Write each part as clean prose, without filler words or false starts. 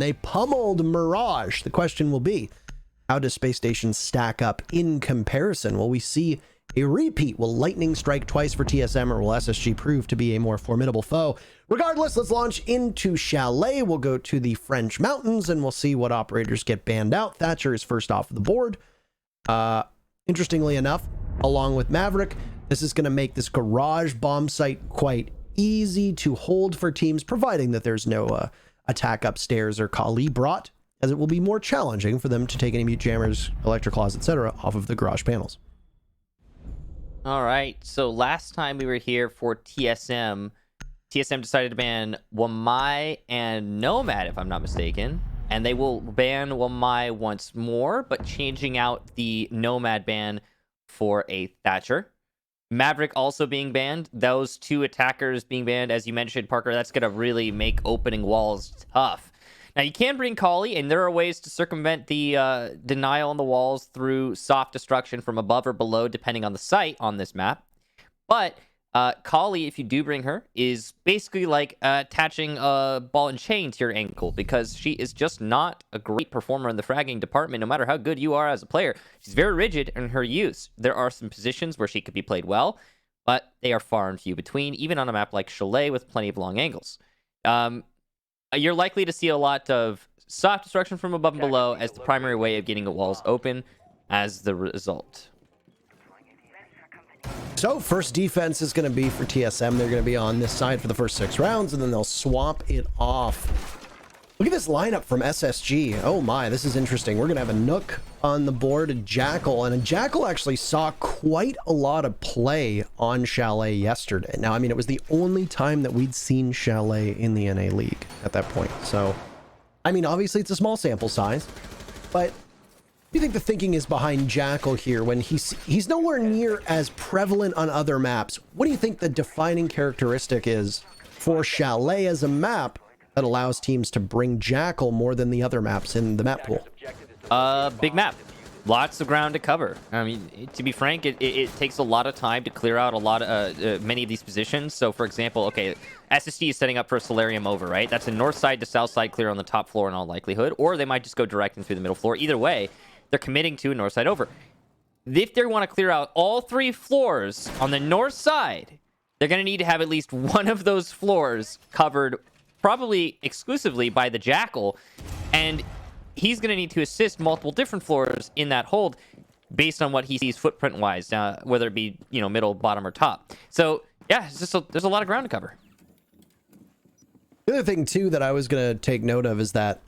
and they pummeled Mirage. The question will be, how does Space Station stack up in comparison? Will we see a repeat? Will Lightning strike twice for TSM, or will SSG prove to be a more formidable foe? Regardless, let's launch into Chalet. We'll go to the French mountains and we'll see what operators get banned out. Thatcher is first off the board. Interestingly enough, along with Maverick, this is going to make this garage bomb site quite easy to hold for teams, providing that there's no attack upstairs or Kali brought, as it will be more challenging for them to take any mute jammers, electric claws, etc. off of the garage panels. All right, so last time we were here for TSM decided to ban Wamai and Nomad, if I'm not mistaken, and they will ban Wamai once more, but changing out the Nomad ban for a Thatcher. Maverick also being banned. Those two attackers being banned, as you mentioned, Parker, that's going to really make opening walls tough. Now, you can bring Kali, and there are ways to circumvent the denial on the walls through soft destruction from above or below, depending on the site on this map. But Kali, if you do bring her, is basically like attaching a ball and chain to your ankle, because she is just not a great performer in the fragging department, no matter how good you are as a player. She's very rigid in her use. There are some positions where she could be played well, but they are far and few between, even on a map like Chalet with plenty of long angles. You're likely to see a lot of soft destruction from above and below as the primary way of getting the walls open as the result. So first defense is going to be for TSM. They're going to be on this side for the first 6 rounds, and then they'll swap it off. Look at this lineup from SSG. Oh my, this is interesting. We're going to have a Nook on the board, a Jackal, and a Jackal actually saw quite a lot of play on Chalet yesterday. Now, I mean, it was the only time that we'd seen Chalet in the NA League at that point. So, I mean, obviously it's a small sample size, but what do you think the thinking is behind Jackal here when he's nowhere near as prevalent on other maps? What do you think the defining characteristic is for Chalet as a map that allows teams to bring Jackal more than the other maps in the map pool? Big map. Lots of ground to cover. I mean, to be frank, it takes a lot of time to clear out a lot of many of these positions. So, for example, okay, SSG is setting up for a Solarium over, right? That's a north side to south side clear on the top floor in all likelihood, or they might just go direct and through the middle floor. Either way, they're committing to a north side over. If they want to clear out all 3 floors on the north side, they're going to need to have at least one of those floors covered, probably exclusively by the Jackal, and he's going to need to assist multiple different floors in that hold based on what he sees footprint-wise, whether it be, you know, middle, bottom, or top. So, yeah, it's just there's a lot of ground to cover. The other thing, too, that I was going to take note of is that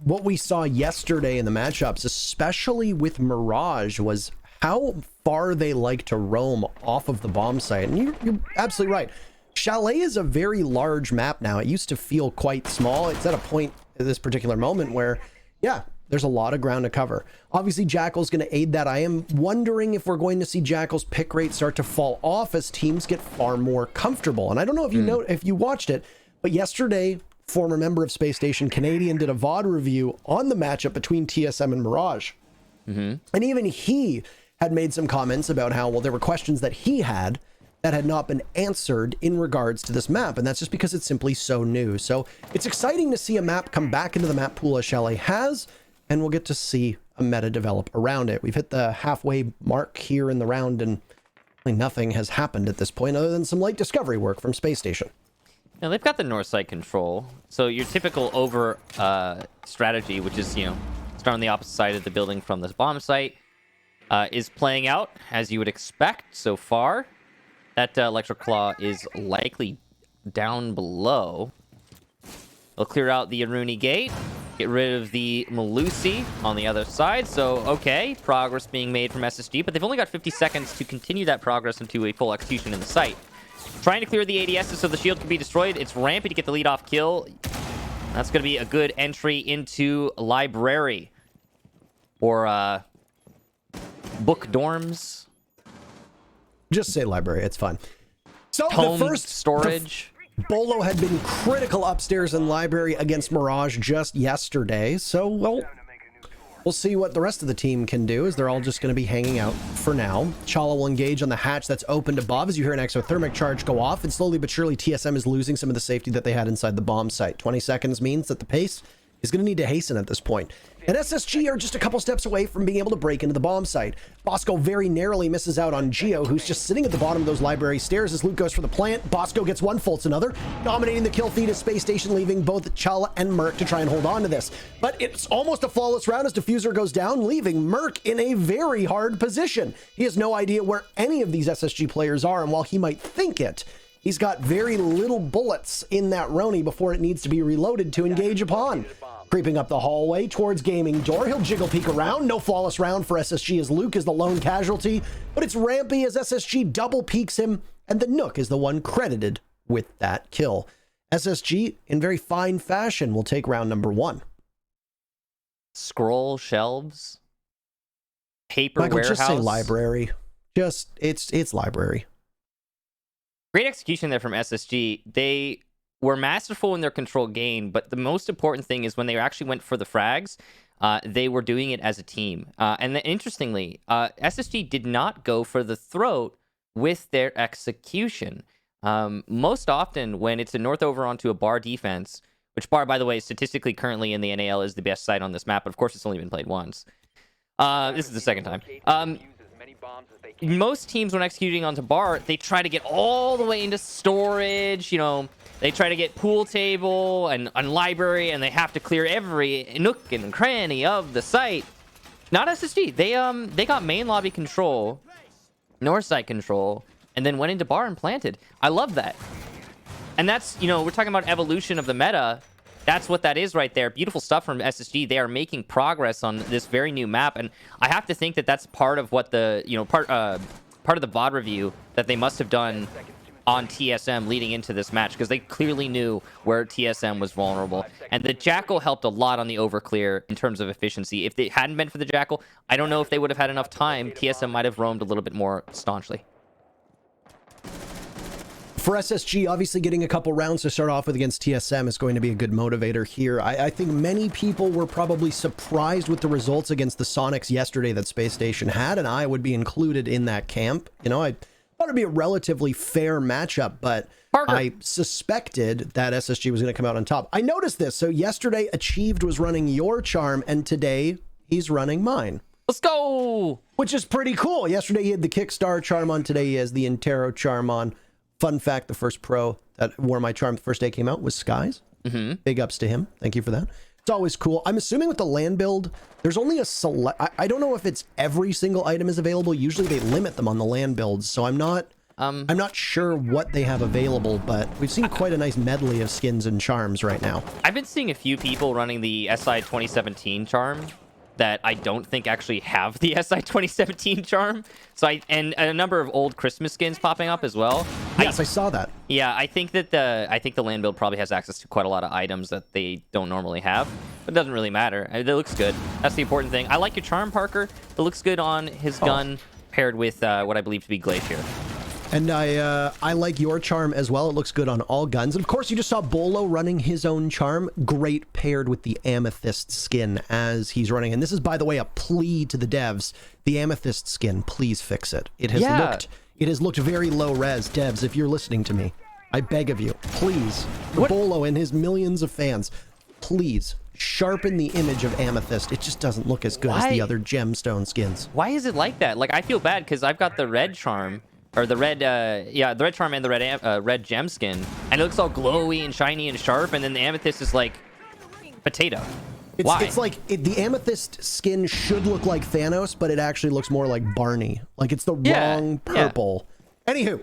what we saw yesterday in the matchups, especially with Mirage, was how far they like to roam off of the bomb site. And you're absolutely right. Chalet is a very large map now. It used to feel quite small. It's at a point at this particular moment where, yeah, there's a lot of ground to cover. Obviously, Jackal's going to aid that. I am wondering if we're going to see Jackal's pick rate start to fall off as teams get far more comfortable. And I don't know if you know, if you watched it, but yesterday, former member of Space Station Canadian did a VOD review on the matchup between TSM and Mirage. And even he had made some comments about how, well, there were questions that he had that had not been answered in regards to this map, and that's just because it's simply so new. So it's exciting to see a map come back into the map pool as Chalet has, and we'll get to see a meta develop around it. We've hit the halfway mark here in the round, and really nothing has happened at this point other than some light discovery work from Space Station. Now, they've got the north side control, so your typical over strategy, which is, you know, start on the opposite side of the building from this bomb site, is playing out as you would expect so far. That Electric Claw is likely down below. They'll clear out the Aruni gate, get rid of the Malusi on the other side. So, okay, progress being made from SSG, but they've only got 50 seconds to continue that progress into a full execution in the site. Trying to clear the ADSs so the shield can be destroyed. It's Rampy to get the lead-off kill. That's going to be a good entry into Library. Or, Book Dorms. Just say library, it's fine. So Home the first storage. Bolo had been critical upstairs in library against Mirage just yesterday. So, well, we'll see what the rest of the team can do, as they're all just going to be hanging out for now. Chala will engage on the hatch that's opened above as you hear an exothermic charge go off, and slowly but surely TSM is losing some of the safety that they had inside the bomb site. 20 seconds means that the pace He's going to need to hasten at this point. And SSG are just a couple steps away from being able to break into the bomb site. Bosco very narrowly misses out on Geo, who's just sitting at the bottom of those library stairs as Luke goes for the plant. Bosco gets one, Fultz another. Dominating the kill feed is Space Station, leaving both Chala and Merc to try and hold on to this. But it's almost a flawless round as Diffuser goes down, leaving Merc in a very hard position. He has no idea where any of these SSG players are, and while he might think it, he's got very little bullets in that Roni before it needs to be reloaded to engage upon. Creeping up the hallway towards Gaming Door, he'll jiggle peek around. No flawless round for SSG as Luke is the lone casualty, but it's Rampy as SSG double peeks him, and the Nook is the one credited with that kill. SSG, in very fine fashion, will take round number 1. Scroll shelves, paper Michael, warehouse. just say library. Just, it's library. Great execution there from SSG. They were masterful in their control gain, but the most important thing is when they actually went for the frags, they were doing it as a team. And then, interestingly, SSG did not go for the throat with their execution. Most often, when it's a north over onto a bar defense, which bar, by the way, statistically currently in the NAL is the best site on this map, but of course it's only been played once. This is the second time. Most teams, when executing onto bar, they try to get all the way into storage, you know, they try to get pool table and library, and they have to clear every nook and cranny of the site. Not SSG. They got main lobby control, north side control, and then went into bar and planted. I love that. And that's, you know, we're talking about evolution of the meta. That's what that is right there. Beautiful stuff from SSG. They are making progress on this very new map, and I have to think that that's part of what the, you know, part of the VOD review that they must have done on TSM leading into this match, because they clearly knew where TSM was vulnerable. And the Jackal helped a lot on the overclear in terms of efficiency. If it hadn't been for the Jackal, I don't know if they would have had enough time. TSM might have roamed a little bit more staunchly. For SSG, obviously getting a couple rounds to start off with against TSM is going to be a good motivator here. I think many people were probably surprised with the results against the Sonics yesterday that Space Station had, and I would be included in that camp. You know, I thought it'd be a relatively fair matchup, but Parker, I suspected that SSG was going to come out on top. I noticed this. So yesterday, Achieved was running your charm, and today he's running mine. Let's go! Which is pretty cool. Yesterday he had the Kickstar charm on. Today he has the Intero charm on. Fun fact, the first pro that wore my charm the first day it came out was Skies. Big ups to him. Thank you for that. It's always cool. I'm assuming with the land build, there's only a select... I don't know if it's every single item is available. Usually they limit them on the land builds, so I'm not sure what they have available, but we've seen quite a nice medley of skins and charms right now. I've been seeing a few people running the SI 2017 charm that I don't think actually have the SI 2017 charm. So and a number of old Christmas skins popping up as well. Yes, I saw that. Yeah, I think the land build probably has access to quite a lot of items that they don't normally have, but it doesn't really matter. It looks good. That's the important thing. I like your charm, Parker. It looks good on his gun paired with what I believe to be Glacier. And I like your charm as well. It looks good on all guns. And of course, you just saw Bolo running his own charm. Great paired with the Amethyst skin as he's running. And this is, by the way, a plea to the devs. The Amethyst skin, please fix it. It has looked very low res. Devs, if you're listening to me, I beg of you, please, for Bolo and his millions of fans, please sharpen the image of Amethyst. It just doesn't look as good as the other gemstone skins. Why is it like that? Like, I feel bad because I've got the red charm. Or the red, the red charm and the red gem skin, and it looks all glowy and shiny and sharp, and then the amethyst is like potato. Why? It's like the amethyst skin should look like Thanos, but it actually looks more like Barney. Like it's the wrong purple. Yeah. Anywho,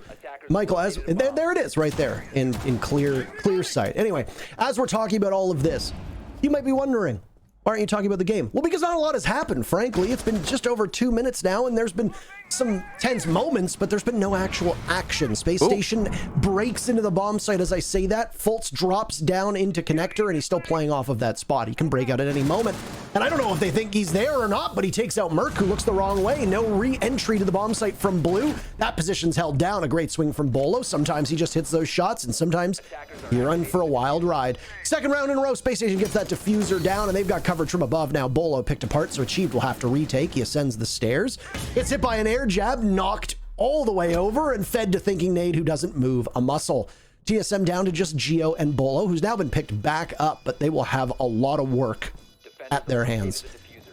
Michael, there it is right there in clear sight. Anyway, as we're talking about all of this, you might be wondering, why aren't you talking about the game? Well, because not a lot has happened, frankly. It's been just over 2 minutes now, and there's been some tense moments, but there's been no actual action. Space Station breaks into the bomb site as I say that. Fultz drops down into connector, and he's still playing off of that spot. He can break out at any moment. And I don't know if they think he's there or not, but he takes out Merc, who looks the wrong way. No re-entry to the bomb site from Blue. That position's held down. A great swing from Bolo. Sometimes he just hits those shots, and sometimes you're in for a wild ride. Second round in a row, Space Station gets that diffuser down, and they've got coverage from above now. Bolo picked apart, so Achieved will have to retake. He ascends the stairs. Gets hit by an air jab, knocked all the way over, and fed to thinking Nade, who doesn't move a muscle. TSM down to just Geo and Bolo, who's now been picked back up, but they will have a lot of work at their hands.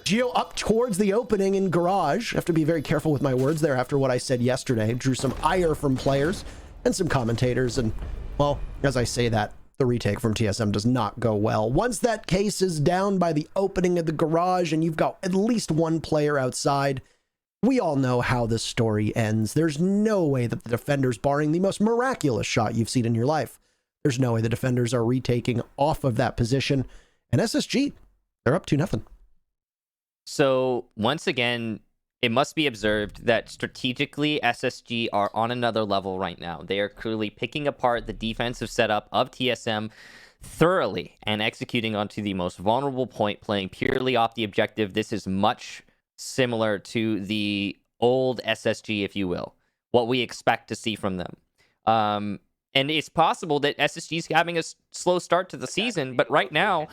Geo up towards the opening in Garage. I have to be very careful with my words there after what I said yesterday. Drew some ire from players and some commentators, and, well, as I say that, the retake from TSM does not go well. Once that case is down by the opening of the Garage and you've got at least one player outside, we all know how this story ends. There's no way that the defenders, barring the most miraculous shot you've seen in your life, there's no way the defenders are retaking off of that position. And SSG, they're up 2-0. So once again, it must be observed that strategically SSG are on another level right now. They are clearly picking apart the defensive setup of TSM thoroughly and executing onto the most vulnerable point, playing purely off the objective. This is much similar to the old SSG, if you will, what we expect to see from them. And it's possible that SSG is having a slow start to the season, but right now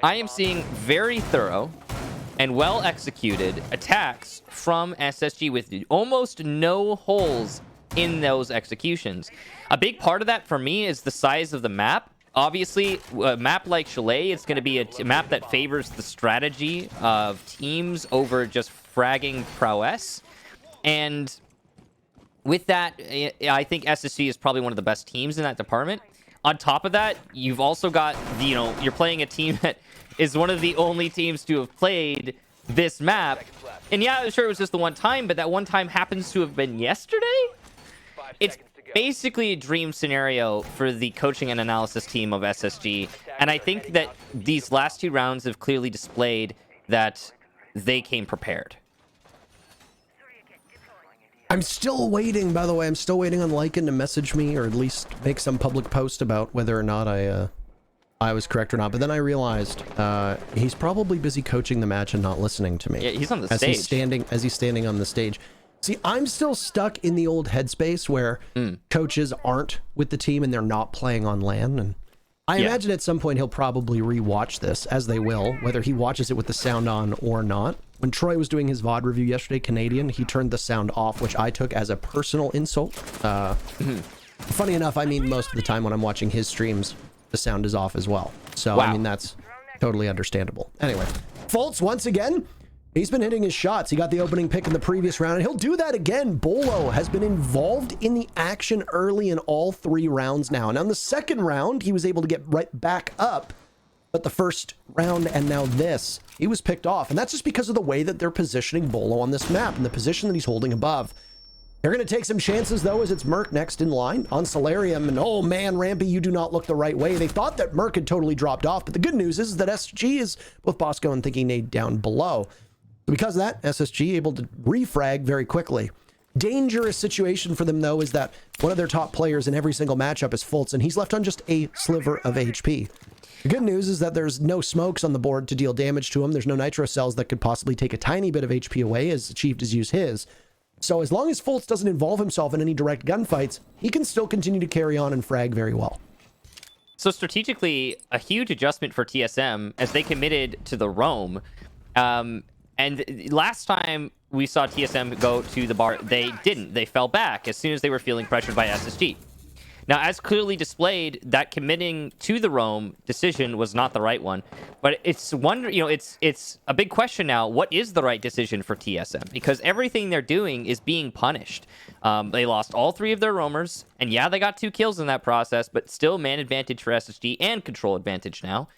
I am seeing very thorough and well executed attacks from SSG with almost no holes in those executions. A big part of that for me is the size of the map. Obviously, a map like Chalet, it's going to be a map that favors the strategy of teams over just fragging prowess. And with that, I think SSG is probably one of the best teams in that department. On top of that, you've also got, you're playing a team that is one of the only teams to have played this map. And yeah, sure, it was just the one time, but that one time happens to have been yesterday? It's basically a dream scenario for the coaching and analysis team of SSG. And I think that these last two rounds have clearly displayed that they came prepared. I'm still waiting, by the way. I'm still waiting on Lycan to message me or at least make some public post about whether or not I was correct or not. But then I realized he's probably busy coaching the match and not listening to me. Yeah, he's on the stage. As he's standing on the stage. See, I'm still stuck in the old headspace where coaches aren't with the team and they're not playing on LAN. And I imagine at some point he'll probably rewatch this, as they will, whether he watches it with the sound on or not. When Troy was doing his VOD review yesterday, Canadian, he turned the sound off, which I took as a personal insult. Funny enough, I mean, most of the time when I'm watching his streams, the sound is off as well. So, wow. I mean, that's totally understandable. Anyway, Fultz, once again, he's been hitting his shots. He got the opening pick in the previous round, and he'll do that again. Bolo has been involved in the action early in all 3 rounds now. Now, in the second round, he was able to get right back up. But the first round and now this, he was picked off. And that's just because of the way that they're positioning Bolo on this map and the position that he's holding above. They're going to take some chances, though, as it's Merc next in line on Solarium. And, oh, man, Rampy, you do not look the right way. They thought that Merc had totally dropped off. But the good news is that SSG is both Bosco and Thinking Nade down below. Because of that, SSG able to refrag very quickly. Dangerous situation for them, though, is that one of their top players in every single matchup is Fultz, and he's left on just a sliver of HP. The good news is that there's no smokes on the board to deal damage to him. There's no nitro cells that could possibly take a tiny bit of HP away, as Chief has used his. So as long as Fultz doesn't involve himself in any direct gunfights, he can still continue to carry on and frag very well. So strategically, a huge adjustment for TSM as they committed to the roam. And last time we saw TSM go to the bar, they didn't. They fell back as soon as they were feeling pressured by SSG. Now, as clearly displayed, that committing to the roam decision was not the right one. But it's it's a big question now. What is the right decision for TSM? Because everything they're doing is being punished. They lost all 3 of their roamers, and yeah, they got 2 kills in that process, but still man advantage for SSG and control advantage now.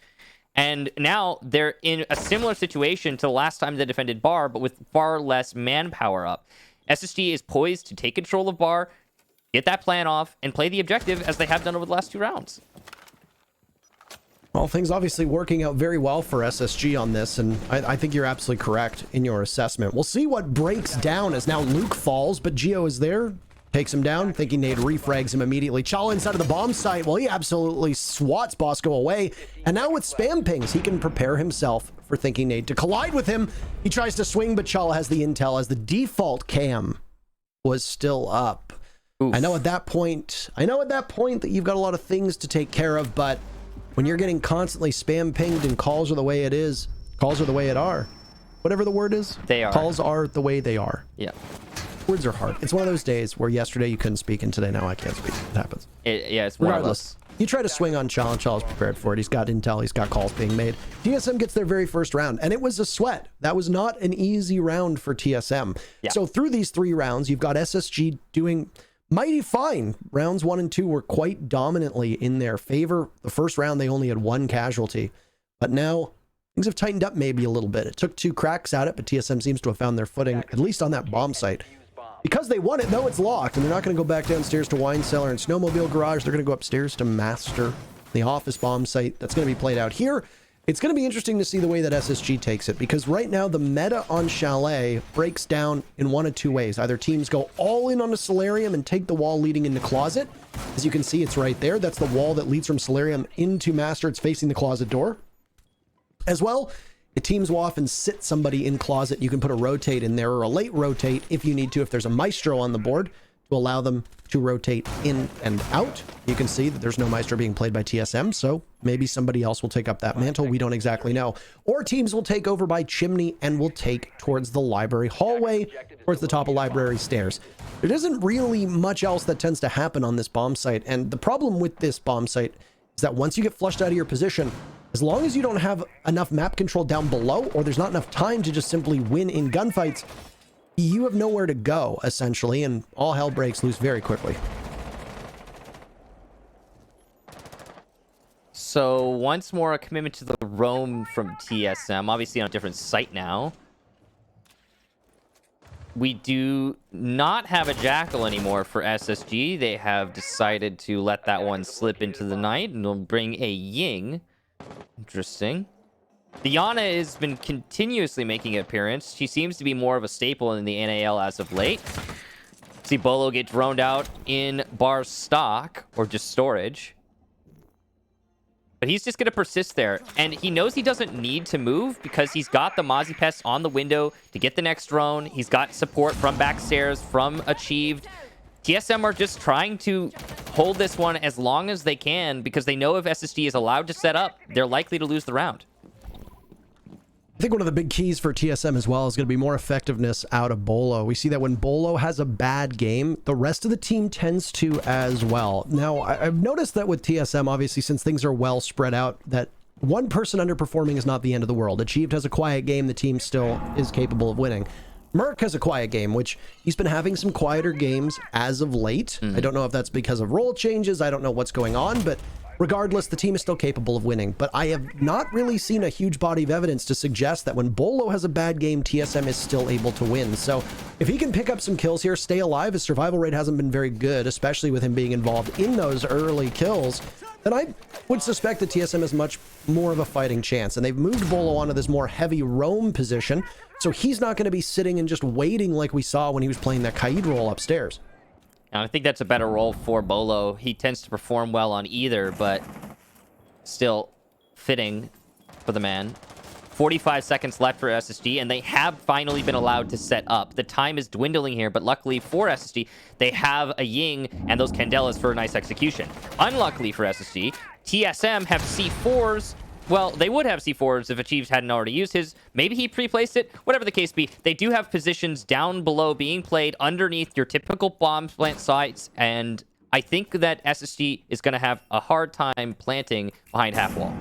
And now they're in a similar situation to the last time they defended Bar, but with far less manpower up. SSG is poised to take control of Bar, get that plan off, and play the objective as they have done over the last 2 rounds. Well, things obviously working out very well for SSG on this, and I think you're absolutely correct in your assessment. We'll see what breaks down as now Luke falls, but Geo is there, takes him down, thinking Nade refrags him immediately. Chala inside of the bomb site, well, he absolutely swats Bosco away, and now with spam pings, he can prepare himself for thinking Nade to collide with him. He tries to swing, but Chala has the intel as the default cam was still up. Oof. I know at that point that you've got a lot of things to take care of, but when you're getting constantly spam pinged and calls are the way it is, calls are the way it are, whatever the word is, they are. Calls are the way they are. Yeah. Words are hard. It's one of those days where yesterday you couldn't speak and today now I can't speak. It happens. Yeah, it's one of those. You try to swing on Chal, and Chal's prepared for it. He's got intel. He's got calls being made. TSM gets their very first round, and it was a sweat. That was not an easy round for TSM. Yeah. So through these 3 rounds, you've got SSG doing mighty fine. Rounds 1 and 2 were quite dominantly in their favor. The first round, they only had 1 casualty. But now, things have tightened up maybe a little bit. It took 2 cracks at it, but TSM seems to have found their footing, at least on that bomb site. Because they won it, though, it's locked, and they're not going to go back downstairs to Wine Cellar and Snowmobile Garage. They're going to go upstairs to Master, the office bomb site. That's going to be played out here. It's going to be interesting to see the way that SSG takes it, because right now the meta on Chalet breaks down in one of 2 ways. Either teams go all in on the Solarium and take the wall leading into Closet. As you can see, it's right there. That's the wall that leads from Solarium into Master. It's facing the Closet door. As well, teams will often sit somebody in Closet. You can put a rotate in there or a late rotate if you need to, if there's a Maestro on the board, to allow them to rotate in and out. You can see that there's no Maestro being played by TSM, so maybe somebody else will take up that mantle. We don't exactly know. Or teams will take over by Chimney and will take towards the library hallway, towards the top of library stairs. There isn't really much else that tends to happen on this bomb site, and the problem with this bomb site is that once you get flushed out of your position, as long as you don't have enough map control down below, or there's not enough time to just simply win in gunfights, you have nowhere to go, essentially, and all hell breaks loose very quickly. So once more, a commitment to the roam from TSM, obviously on a different site now. We do not have a Jackal anymore for SSG. They have decided to let that one slip into the night, and they'll bring a Ying. Interesting. Diana has been continuously making an appearance. She seems to be more of a staple in the NAL as of late. See Bolo get droned out in bar stock, or just storage. But he's just going to persist there. And he knows he doesn't need to move because he's got the Mozzie Pest on the window to get the next drone. He's got support from backstairs, from Achieved. TSM are just trying to hold this one as long as they can because they know if SSG is allowed to set up, they're likely to lose the round. I think one of the big keys for TSM as well is going to be more effectiveness out of Bolo. We see that when Bolo has a bad game, the rest of the team tends to as well. Now, I've noticed that with TSM, obviously, since things are well spread out, that one person underperforming is not the end of the world. Achieved has a quiet game, the team still is capable of winning. Merc has a quiet game, which he's been having some quieter games as of late. I don't know if that's because of role changes. I don't know what's going on, but regardless, the team is still capable of winning. But I have not really seen a huge body of evidence to suggest that when Bolo has a bad game, TSM is still able to win. So if he can pick up some kills here, stay alive, his survival rate hasn't been very good, especially with him being involved in those early kills, then I would suspect that TSM has much more of a fighting chance. And they've moved Bolo onto this more heavy roam position, so he's not going to be sitting and just waiting like we saw when he was playing that Kaid role upstairs. And I think that's a better role for Bolo. He tends to perform well on either, but still fitting for the man. 45 seconds left for SSG, and they have finally been allowed to set up. The time is dwindling here, but luckily for SSG, they have a Ying and those Candelas for a nice execution. Unluckily for SSG, TSM have C4s. Well, they would have C4s if Achieved hadn't already used his. Maybe he pre-placed it. Whatever the case be, they do have positions down below being played underneath your typical bomb plant sites, and I think that SSG is going to have a hard time planting behind half wall.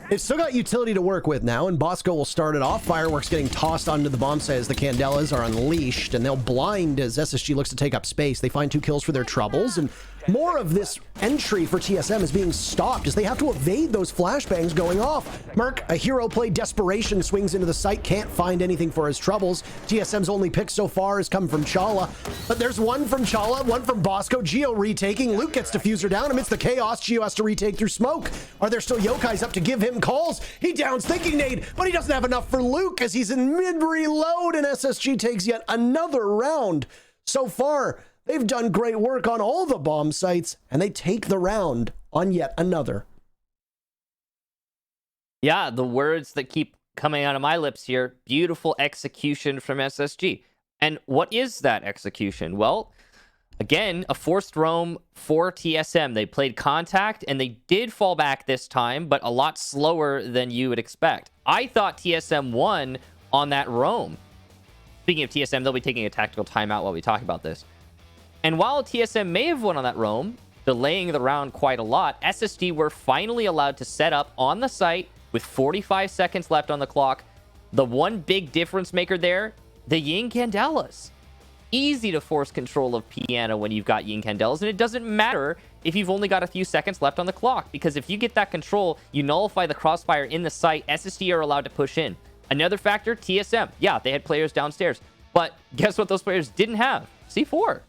They've still got utility to work with now, and Bosco will start it off. Fireworks getting tossed onto the bomb site as the Candelas are unleashed, and they'll blind as SSG looks to take up space. They find 2 kills for their troubles, and more of this entry for TSM is being stopped as they have to evade those flashbangs going off. Merc, a hero play desperation, swings into the site, can't find anything for his troubles. TSM's only pick so far has come from Chala, but there's one from Chala, one from Bosco. Geo retaking. Luke gets diffuser down amidst the chaos. Geo has to retake through smoke. Are there still yokais up to give him calls? He downs thinking nade, but he doesn't have enough for Luke as he's in mid reload, and SSG takes yet another round. So far, they've done great work on all the bomb sites, and they take the round on yet another. Yeah, the words that keep coming out of my lips here, beautiful execution from SSG. And what is that execution? Well, again, a forced roam for TSM. They played contact, and they did fall back this time, but a lot slower than you would expect. I thought TSM won on that roam, Speaking of TSM, they'll be taking a tactical timeout while we talk about this. And while TSM may have won on that roam, delaying the round quite a lot, SSG were finally allowed to set up on the site with 45 seconds left on the clock. The one big difference maker there, the Yin Candelas. Easy to force control of Piano when you've got Yin Candelas, and it doesn't matter if you've only got a few seconds left on the clock, because if you get that control, you nullify the crossfire in the site, SSG are allowed to push in. Another factor, TSM. Yeah, they had players downstairs, but guess what those players didn't have? C4.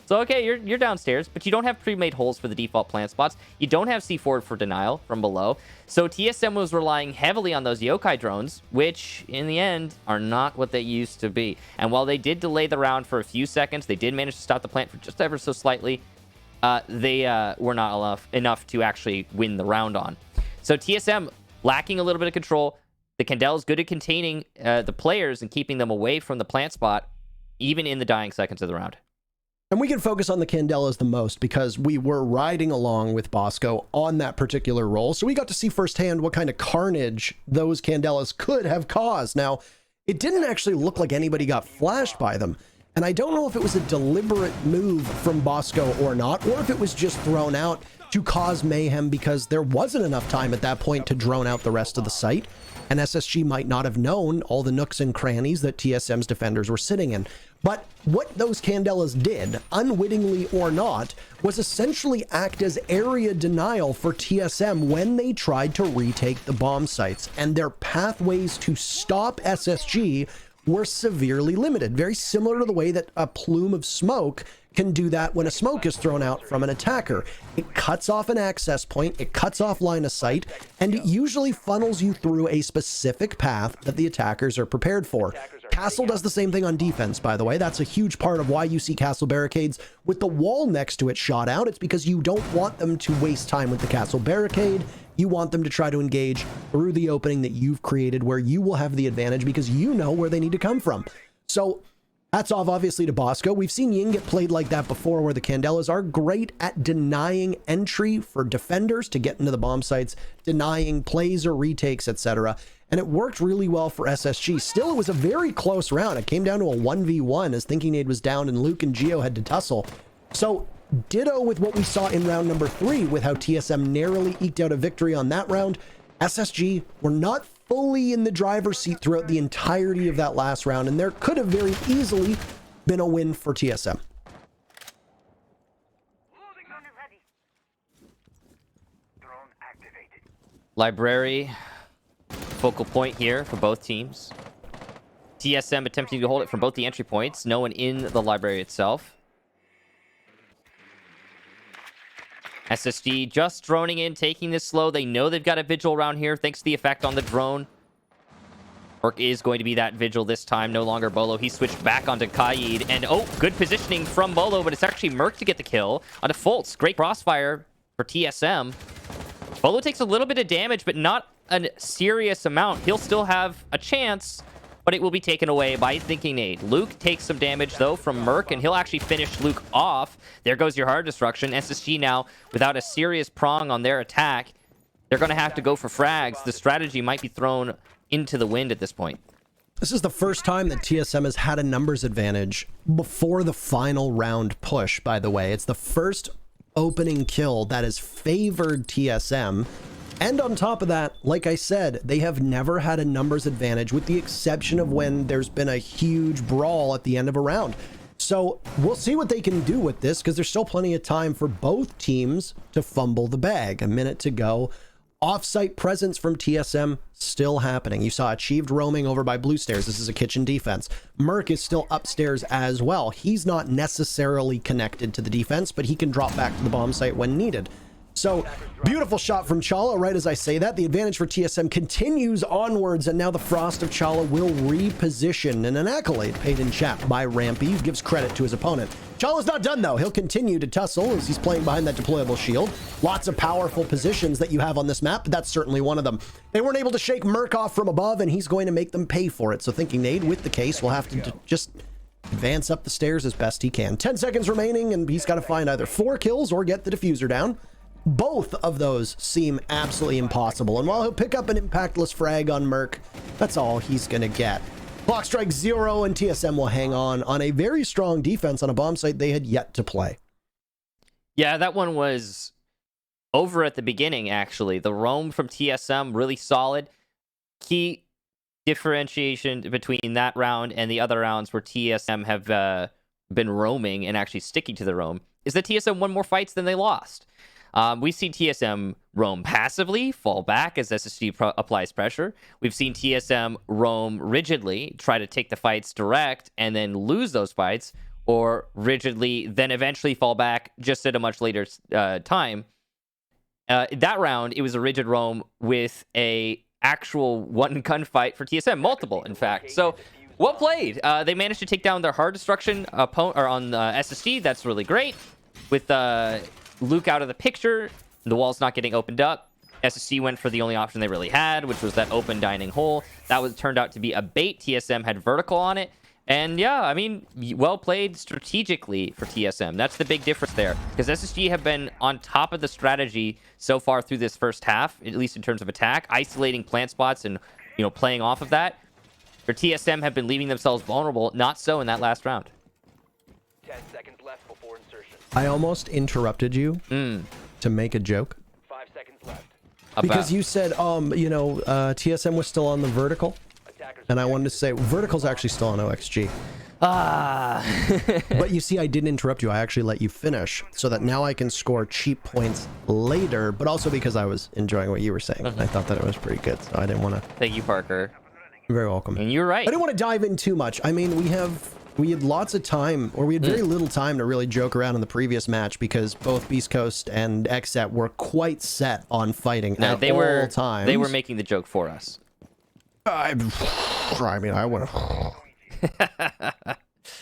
So, okay, you're downstairs, but you don't have pre-made holes for the default plant spots. You don't have C4 for denial from below. So TSM was relying heavily on those yokai drones, which, in the end, are not what they used to be. And while they did delay the round for a few seconds, they did manage to stop the plant for just ever so slightly. They were not enough to actually win the round on. So TSM lacking a little bit of control. The Candela's good at containing the players and keeping them away from the plant spot, even in the dying seconds of the round. And we can focus on the Candelas the most because we were riding along with Bosco on that particular role. So we got to see firsthand what kind of carnage those Candelas could have caused. Now, it didn't actually look like anybody got flashed by them. And I don't know if it was a deliberate move from Bosco or not, or if it was just thrown out to cause mayhem because there wasn't enough time at that point to drone out the rest of the site. And SSG might not have known all the nooks and crannies that TSM's defenders were sitting in. But what those Candelas did, unwittingly or not, was essentially act as area denial for TSM when they tried to retake the bomb sites. And their pathways to stop SSG were severely limited, very similar to the way that a plume of smoke can do that when a smoke is thrown out from an attacker. It cuts off an access point, it cuts off line of sight, and it usually funnels you through a specific path that the attackers are prepared for. Castle does the same thing on defense, by the way. That's a huge part of why you see Castle barricades with the wall next to it shot out. It's because you don't want them to waste time with the Castle barricade. You want them to try to engage through the opening that you've created where you will have the advantage because you know where they need to come from. So hats off, obviously, to Bosco. We've seen Ying get played like that before, where the Candelas are great at denying entry for defenders to get into the bomb sites, denying plays or retakes, etc. And it worked really well for SSG. Still, it was a very close round. It came down to a 1v1 as Thinking Nade was down and Luke and Geo had to tussle. So ditto with what we saw in round number 3 with how TSM narrowly eked out a victory on that round. SSG were not fully in the driver's seat throughout the entirety of that last round, and there could have very easily been a win for TSM. Library, focal point here for both teams. TSM attempting to hold it from both the entry points. No one in the library itself. SSG just droning in, taking this slow. They know they've got a vigil around here thanks to the effect on the drone. Orc is going to be that vigil this time, no longer Bolo. He switched back onto Kaid, and oh, good positioning from Bolo, but it's actually Merc to get the kill onto Fultz. Great crossfire for TSM. Bolo takes a little bit of damage, but not a serious amount. He'll still have a chance, but it will be taken away by Thinking Nade. Luke takes some damage, though, from Merc, and he'll actually finish Luke off. There goes your hard destruction. SSG now, without a serious prong on their attack, they're going to have to go for frags. The strategy might be thrown into the wind at this point. This is the first time that TSM has had a numbers advantage before the final round push, by the way. It's the first opening kill that has favored TSM. And on top of that, like I said, they have never had a numbers advantage with the exception of when there's been a huge brawl at the end of a round. So we'll see what they can do with this because there's still plenty of time for both teams to fumble the bag. A minute to go. Off-site presence from TSM still happening. You saw achieved roaming over by Blue Stairs. This is a kitchen defense. Merc is still upstairs as well. He's not necessarily connected to the defense, but he can drop back to the bomb site when needed. So, beautiful shot from Chala right as I say that. The advantage for TSM continues onwards, and now the Frost of Chala will reposition, and an accolade paid in chat by Rampy, who gives credit to his opponent. Chala's not done, though. He'll continue to tussle as he's playing behind that deployable shield. Lots of powerful positions that you have on this map, but that's certainly one of them. They weren't able to shake Merc off from above, and he's going to make them pay for it. So Thinking Nade, with the case, will have to just advance up the stairs as best he can. 10 seconds remaining, and he's got to find either 4 kills or get the diffuser down. Both of those seem absolutely impossible, and while he'll pick up an impactless frag on Merc, that's all he's gonna get. Clock strike 0, and TSM will hang on a very strong defense on a bomb site they had yet to play. Yeah, that one was over at the beginning, actually. The roam from TSM, really solid. Key differentiation between that round and the other rounds where TSM have been roaming and actually sticking to the roam is that TSM won more fights than they lost. We've seen TSM roam passively, fall back as SSG applies pressure. We've seen TSM roam rigidly, try to take the fights direct, and then lose those fights, or rigidly, then eventually fall back just at a much later time. That round, it was a rigid roam with a actual one gunfight for TSM, multiple, in fact. So, well played. They managed to take down their hard destruction opponent on SSG. That's really great. With Luke out of the picture, the wall's not getting opened up. SSG went for the only option they really had, which was that open dining hole. That turned out to be a bait. TSM had vertical on it. And yeah, I mean, well played strategically for TSM. That's the big difference there. Because SSG have been on top of the strategy so far through this first half, at least in terms of attack, isolating plant spots and, playing off of that. For TSM have been leaving themselves vulnerable. Not so in that last round. 10 seconds left before insertion. I almost interrupted you to make a joke. 5 seconds left. Because you said, TSM was still on the vertical. And I wanted to say, vertical's actually still on OXG. But you see, I didn't interrupt you. I actually let you finish so that now I can score cheap points later, but also because I was enjoying what you were saying. I thought that it was pretty good, so I didn't want to... Thank you, Parker. You're very welcome. And you're right. I didn't want to dive in too much. I mean, we had lots of time, or we had very little time to really joke around in the previous match because both Beast Coast and XSET were quite set on fighting at all times. They were making the joke for us. I mean, I would have...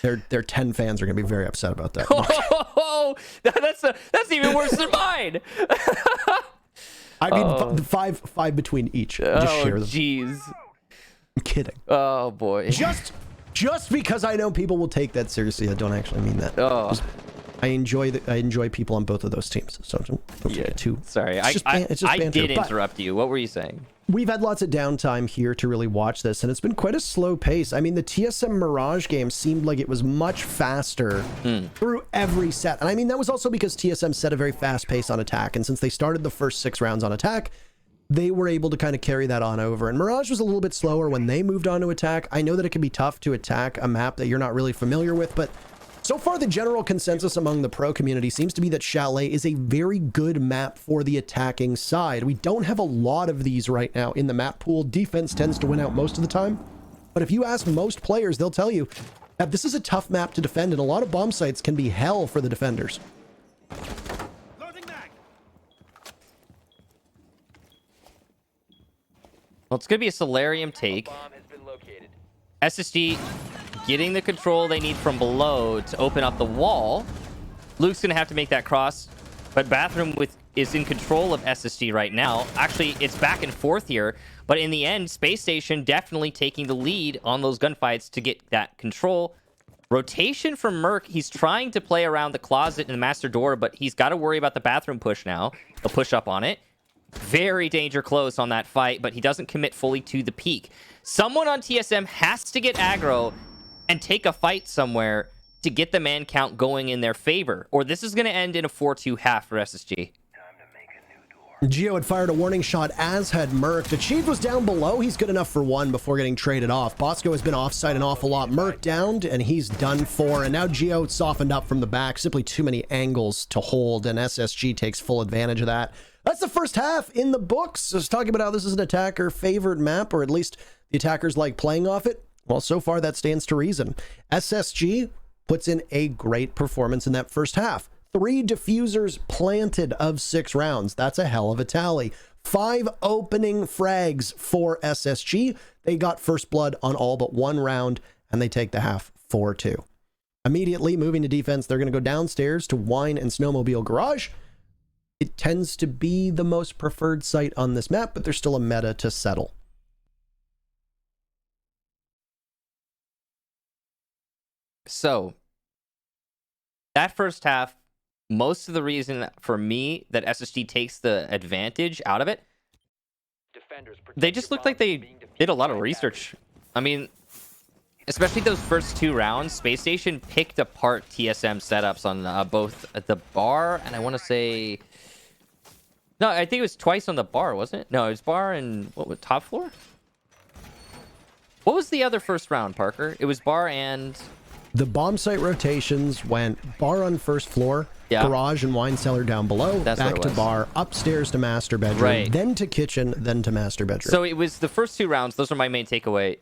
Their 10 fans are going to be very upset about that. Oh, that's even worse than mine. I mean, five between each. Just share them. Jeez. I'm kidding. Oh, boy. Just because I know people will take that seriously, I don't actually mean that. Oh. I enjoy people on both of those teams. So don't get too... Sorry, it's just I banter, did interrupt you. What were you saying? We've had lots of downtime here to really watch this, and it's been quite a slow pace. I mean, the TSM Mirage game seemed like it was much faster through every set. And I mean, that was also because TSM set a very fast pace on attack. And since they started the first 6 rounds on attack, they were able to kind of carry that on over. And Mirage was a little bit slower when they moved on to attack. I know that it can be tough to attack a map that you're not really familiar with, but so far the general consensus among the pro community seems to be that Chalet is a very good map for the attacking side. We don't have a lot of these right now in the map pool. Defense tends to win out most of the time. But if you ask most players, they'll tell you that this is a tough map to defend, and a lot of bomb sites can be hell for the defenders. Well, it's going to be a Solarium take. SSG getting the control they need from below to open up the wall. Luke's going to have to make that cross, but Bathroom is in control of SSG right now. Actually, it's back and forth here, but in the end, Spacestation definitely taking the lead on those gunfights to get that control. Rotation from Merc. He's trying to play around the closet and the master door, but he's got to worry about the Bathroom push now. He'll push up on it. Very danger close on that fight, but he doesn't commit fully to the peak. Someone on TSM has to get aggro and take a fight somewhere to get the man count going in their favor, or this is going to end in a 4-2 half for SSG. Geo had fired a warning shot, as had Merc. The Chief was down below. He's good enough for one before getting traded off. Bosco has been offside an awful lot. Merc downed, and he's done for. And now Geo softened up from the back. Simply too many angles to hold, and SSG takes full advantage of that. That's the first half in the books. Just talking about how this is an attacker-favored map, or at least the attackers like playing off it. Well, so far that stands to reason. SSG puts in a great performance in that first half. 3 diffusers planted of 6 rounds. That's a hell of a tally. 5 opening frags for SSG. They got first blood on all but 1 round, and they take the half 4-2. Immediately moving to defense, they're going to go downstairs to Wine and Snowmobile Garage. It tends to be the most preferred site on this map, but there's still a meta to settle. So, that first half, most of the reason for me that SSG takes the advantage out of it, they just looked like they did a lot of research. I mean, especially those first 2 rounds, Spacestation picked apart TSM setups on both the bar and I want to say... No, I think it was twice on the bar, wasn't it? No, it was bar and what was top floor? What was the other first round, Parker? It was bar and... The bomb site rotations went bar on first floor, Yeah. garage and wine cellar down below, That's what back it to was. bar, upstairs to master bedroom, Right. then to kitchen, then to master bedroom. So it was the first 2 rounds. Those are my main takeaway.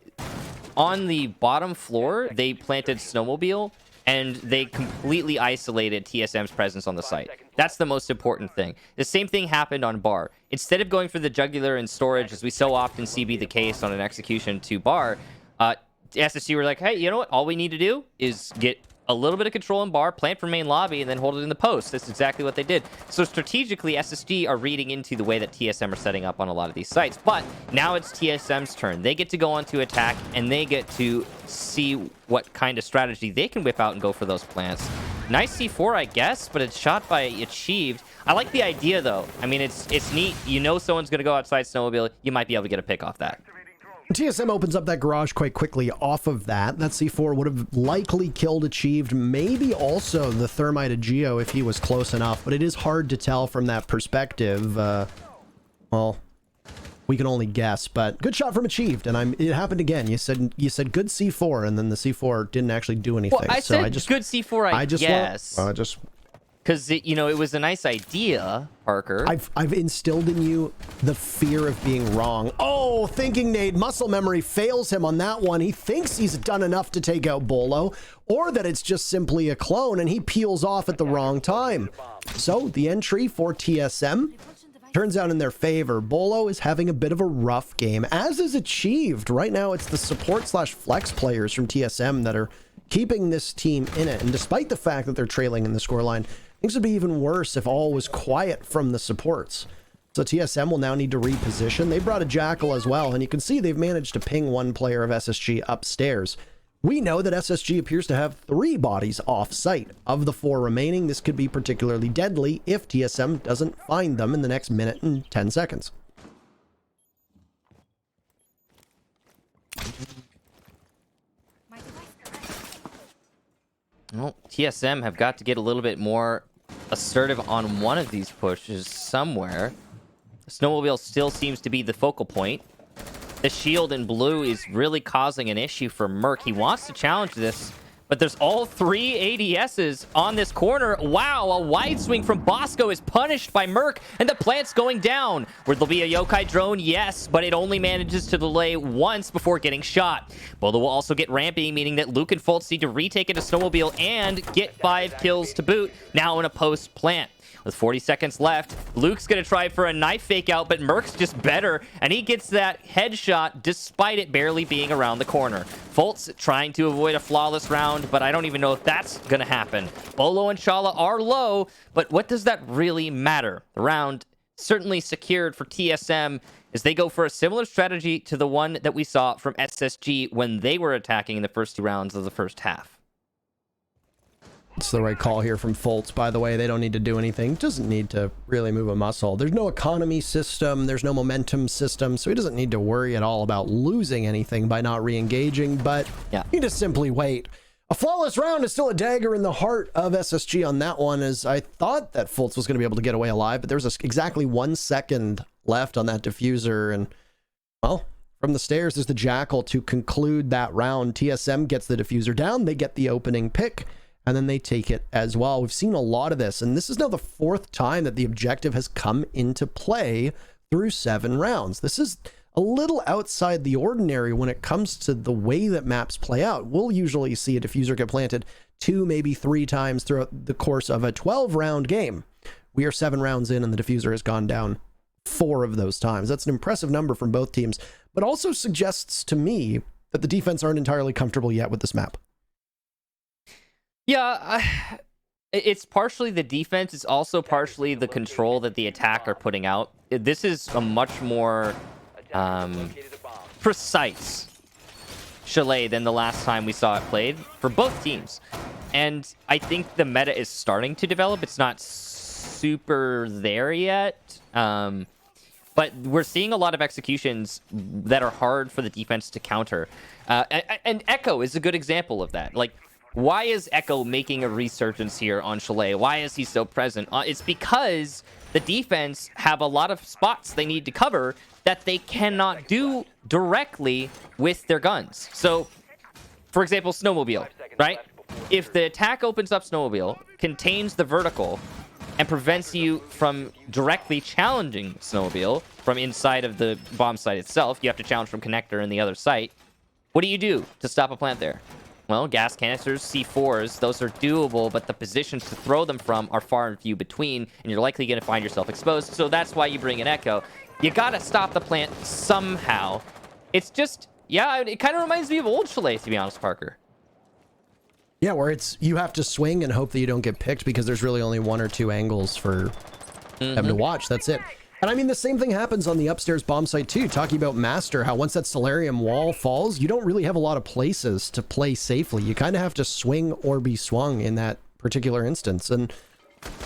On the bottom floor, they planted snowmobile and they completely isolated TSM's presence on the site. That's the most important thing. The same thing happened on bar. Instead of going for the jugular and storage, as we so often see be the case on an execution to bar, SSG were like, hey, you know what? All we need to do is get a little bit of control in bar, plant for main lobby, and then hold it in the post. That's exactly what they did. So strategically, SSG are reading into the way that TSM are setting up on a lot of these sites. But now it's TSM's turn. They get to go on to attack, and they get to see what kind of strategy they can whip out and go for those plants. Nice C4, I guess, but it's shot by Achieved. I like the idea, though. I mean, it's neat. You know someone's going to go outside snowmobile. You might be able to get a pick off that. TSM opens up that garage quite quickly off of that. That C4 would have likely killed Achieved, maybe also the Thermite of Geo if he was close enough, but it is hard to tell from that perspective. Well, we can only guess, but good shot from Achieved, and it happened again. You said good C4, and then the C4 didn't actually do anything. Well, I so said good C4, I guess. Because, you know, it was a nice idea, Parker. I've instilled in you the fear of being wrong. Oh, thinking nade. Muscle memory fails him on that one. He thinks he's done enough to take out Bolo, or that it's just simply a clone, and he peels off at the wrong time. So the entry for TSM turns out in their favor. Bolo is having a bit of a rough game, as is Achieved. Right now, it's the support/flex players from TSM that are keeping this team in it. And despite the fact that they're trailing in the scoreline, things would be even worse if all was quiet from the supports. So TSM will now need to reposition. They brought a Jackal as well, and you can see they've managed to ping one player of SSG upstairs. We know that SSG appears to have 3 bodies off-site. Of the 4 remaining, this could be particularly deadly if TSM doesn't find them in the next minute and 10 seconds. Well, TSM have got to get a little bit more assertive on one of these pushes somewhere. The snowmobile still seems to be the focal point. The shield in blue is really causing an issue for Merc. He wants to challenge this, but there's all 3 ADSs on this corner. Wow, a wide swing from Bosco is punished by Merc, and the plant's going down. Where there'll be a yokai drone, yes, but it only manages to delay once before getting shot. Bolo will also get ramping, meaning that Luke and Fultz need to retake it to snowmobile and get 5 kills to boot, now in a post plant. With 40 seconds left, Luke's going to try for a knife fake out, but Merc's just better, and he gets that headshot despite it barely being around the corner. Fultz trying to avoid a flawless round, but I don't even know if that's going to happen. Bolo and Shala are low, but what does that really matter? The round certainly secured for TSM as they go for a similar strategy to the one that we saw from SSG when they were attacking in the first 2 rounds of the first half. It's the right call here from Fultz, by the way. They don't need to do anything. Doesn't need to really move a muscle. There's no economy system. There's no momentum system. So he doesn't need to worry at all about losing anything by not re-engaging. But he just simply wait. A flawless round is still a dagger in the heart of SSG on that one, as I thought that Fultz was going to be able to get away alive. But there's exactly 1 second left on that diffuser. And, well, from the stairs, there's the Jackal to conclude that round. TSM gets the diffuser down. They get the opening pick, and then they take it as well. We've seen a lot of this, and this is now the 4th time that the objective has come into play through 7 rounds. This is a little outside the ordinary when it comes to the way that maps play out. We'll usually see a diffuser get planted 2, maybe 3 times throughout the course of a 12-round game. We are 7 rounds in, and the diffuser has gone down 4 of those times. That's an impressive number from both teams, but also suggests to me that the defense aren't entirely comfortable yet with this map. Yeah, it's partially the defense. It's also partially the control that the attack are putting out. This is a much more precise Chalet than the last time we saw it played for both teams. And I think the meta is starting to develop. It's not super there yet. But we're seeing a lot of executions that are hard for the defense to counter. And Echo is a good example of that. Like, why is Echo making a resurgence here on Chalet? Why is he so present? It's because the defense have a lot of spots they need to cover that they cannot do directly with their guns. So, for example, Snowmobile, right? If the attack opens up Snowmobile, contains the vertical, and prevents you from directly challenging Snowmobile from inside of the bomb site itself, you have to challenge from connector in the other site. What do you do to stop a plant there? Well, gas canisters, C4s, those are doable, but the positions to throw them from are far and few between, and you're likely going to find yourself exposed. So that's why you bring an Echo. You got to stop the plant somehow. It's just, yeah, it kind of reminds me of old Chalet, to be honest, Parker. Yeah, where it's you have to swing and hope that you don't get picked because there's really only one or two angles for them to watch. That's it. And I mean, the same thing happens on the upstairs bomb site too. Talking about Master, how once that Solarium wall falls, you don't really have a lot of places to play safely. You kind of have to swing or be swung in that particular instance. And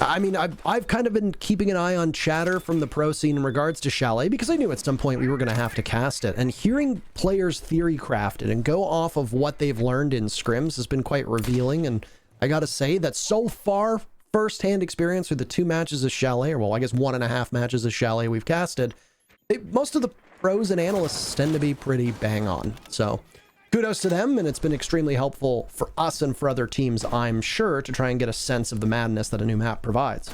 I mean, I've kind of been keeping an eye on chatter from the pro scene in regards to Chalet because I knew at some point we were going to have to cast it. And hearing players theory crafted and go off of what they've learned in scrims has been quite revealing. And I got to say that so far, first-hand experience with the 2 matches of Chalet, or well, I guess 1.5 matches of Chalet we've casted, most of the pros and analysts tend to be pretty bang on. So kudos to them, and it's been extremely helpful for us and for other teams, I'm sure, to try and get a sense of the madness that a new map provides.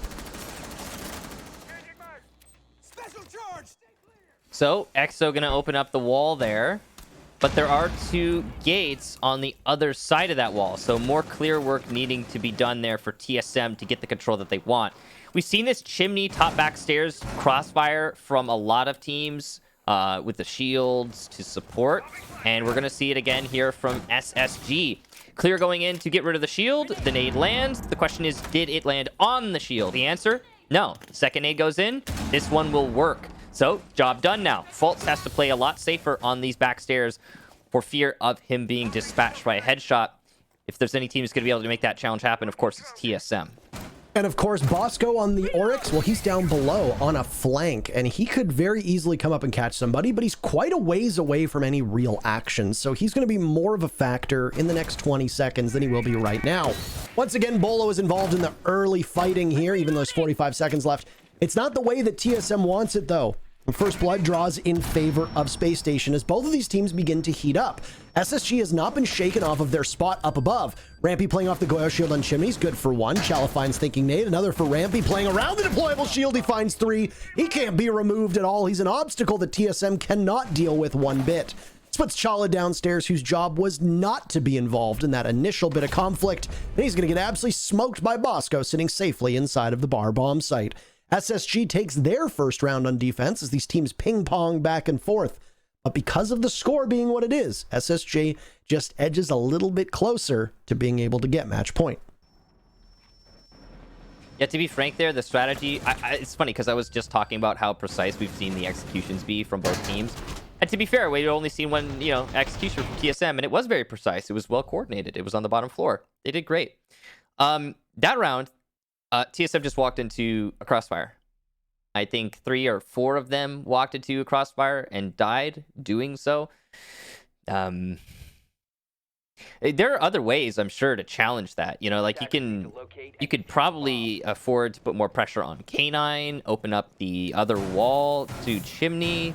So, Exo gonna open up the wall there, but there are 2 gates on the other side of that wall, so more clear work needing to be done there for TSM to get the control that they want. We've seen this chimney top back stairs crossfire from a lot of teams with the shields to support, and we're going to see it again here from SSG. Clear going in to get rid of the shield. The nade lands. The question is, did it land on the shield? The answer, no. Second nade goes in. This one will work. So, job done now. Fultz has to play a lot safer on these back stairs for fear of him being dispatched by a headshot. If there's any team who's going to be able to make that challenge happen, of course, it's TSM. And of course, Bosco on the Oryx, well, he's down below on a flank, and he could very easily come up and catch somebody, but he's quite a ways away from any real action, so he's going to be more of a factor in the next 20 seconds than he will be right now. Once again, Bolo is involved in the early fighting here, even though there's 45 seconds left. It's not the way that TSM wants it, though. First blood draws in favor of Spacestation as both of these teams begin to heat up. SSG has not been shaken off of their spot up above. Rampy playing off the Goyo shield on Chimneys, good for 1. Chala finds thinking nade, another for Rampy playing around the deployable shield. He finds 3. He can't be removed at all. He's an obstacle that TSM cannot deal with one bit. This puts Chala downstairs, whose job was not to be involved in that initial bit of conflict. And he's going to get absolutely smoked by Bosco, sitting safely inside of the bar bomb site. SSG takes their first round on defense as these teams ping-pong back and forth. But because of the score being what it is, SSG just edges a little bit closer to being able to get match point. Yeah, to be frank there, the strategy, it's funny because I was just talking about how precise we've seen the executions be from both teams. And to be fair, we've only seen one, execution from TSM, and it was very precise. It was well coordinated. It was on the bottom floor. They did great. That round, TSM just walked into a crossfire. I think 3 or 4 of them walked into a crossfire and died doing so. There are other ways, I'm sure, to challenge that. You could probably afford to put more pressure on K9, open up the other wall to Chimney,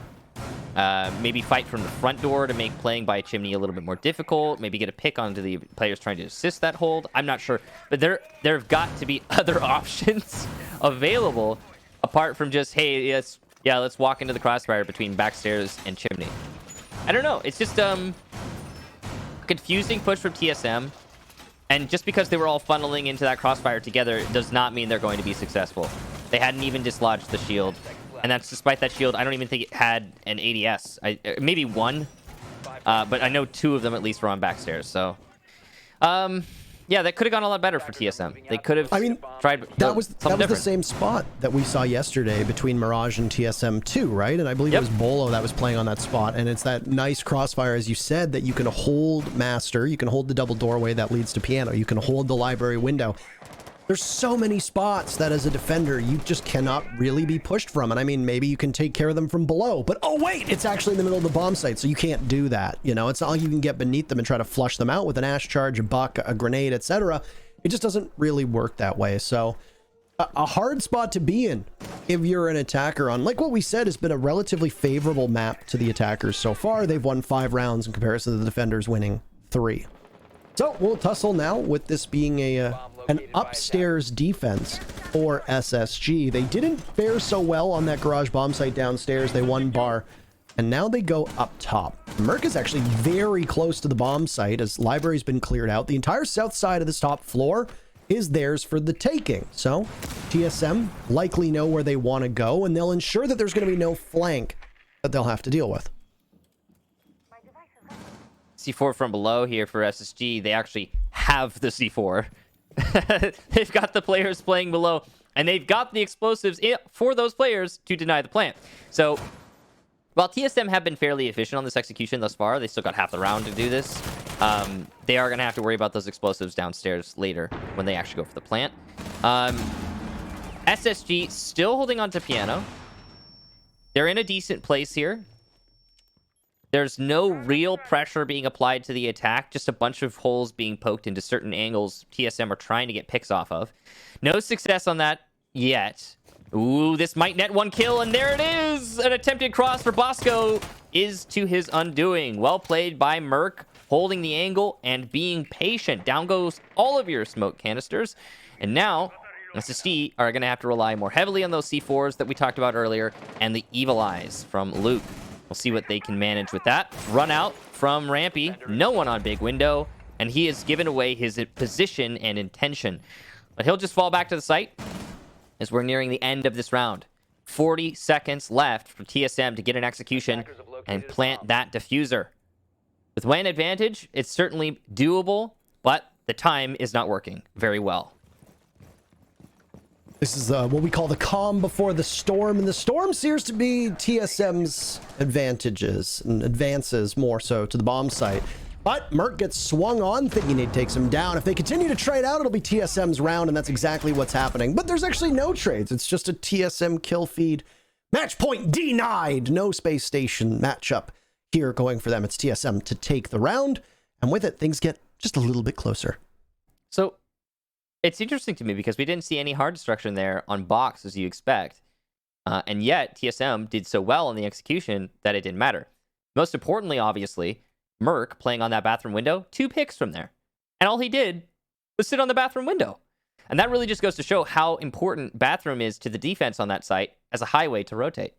maybe fight from the front door to make playing by Chimney a little bit more difficult, maybe get a pick onto the players trying to assist that hold. I'm not sure, but there have got to be other options available apart from just, hey, let's walk into the crossfire between backstairs and Chimney. I don't know. It's just confusing push from TSM, and just because they were all funneling into that crossfire together does not mean they're going to be successful. They hadn't even dislodged the shield, and that's despite that shield. I don't even think it had an ADS. Maybe 1, but I know 2 of them at least were on backstairs. So, yeah, that could have gone a lot better for TSM. They could have. Tried. That was the same spot that we saw yesterday between Mirage and TSM 2, right? And I believe it was Bolo that was playing on that spot. And it's that nice crossfire, as you said, that you can hold Master, you can hold the double doorway that leads to Piano, you can hold the library window. There's so many spots that as a defender, you just cannot really be pushed from. And I mean, maybe you can take care of them from below, but oh wait, it's actually in the middle of the bomb site, so you can't do that. You know, it's not like you can get beneath them and try to flush them out with an ash charge, a buck, a grenade, etc. It just doesn't really work that way. So a hard spot to be in if you're an attacker on, like what we said, has been a relatively favorable map to the attackers so far. They've won 5 rounds in comparison to the defenders winning 3. So we'll tussle now with this being an upstairs defense for SSG. They didn't fare so well on that garage bomb site downstairs. They won bar, and now they go up top. Merc is actually very close to the bomb site as library's been cleared out. The entire south side of this top floor is theirs for the taking. So TSM likely know where they want to go, and they'll ensure that there's going to be no flank that they'll have to deal with. C4 from below here for SSG. They actually have the C4. They've got the players playing below, and they've got the explosives for those players to deny the plant. So while TSM have been fairly efficient on this execution thus far, they still got half the round to do this. They are going to have to worry about those explosives downstairs later when they actually go for the plant. SSG still holding on to piano. They're in a decent place here. There's no real pressure being applied to the attack, just a bunch of holes being poked into certain angles TSM are trying to get picks off of. No success on that yet. Ooh, this might net 1 kill, and there it is! An attempted cross for Bosco is to his undoing. Well played by Merc, holding the angle and being patient. Down goes all of your smoke canisters. And now, SSD are going to have to rely more heavily on those C4s that we talked about earlier, and the Evil Eyes from Luke. We'll see what they can manage with that. Run out from Rampy. No one on big window. And he has given away his position and intention. But he'll just fall back to the site as we're nearing the end of this round. 40 seconds left for TSM to get an execution and plant that diffuser. With WAN advantage, it's certainly doable, but the time is not working very well. This is what we call the calm before the storm, and the storm seems to be TSM's advantages and advances more so to the bomb site. But Merc gets swung on, thinking he'd take some down. If they continue to trade out, it'll be TSM's round, and that's exactly what's happening. But there's actually no trades. It's just a TSM kill feed. Match point denied. No space station matchup here going for them. It's TSM to take the round, and with it, things get just a little bit closer. So it's interesting to me because we didn't see any hard destruction there on box as you expect. And yet TSM did so well in the execution that it didn't matter. Most importantly, obviously, Merc playing on that bathroom window, 2 picks from there. And all he did was sit on the bathroom window. And that really just goes to show how important bathroom is to the defense on that site as a highway to rotate.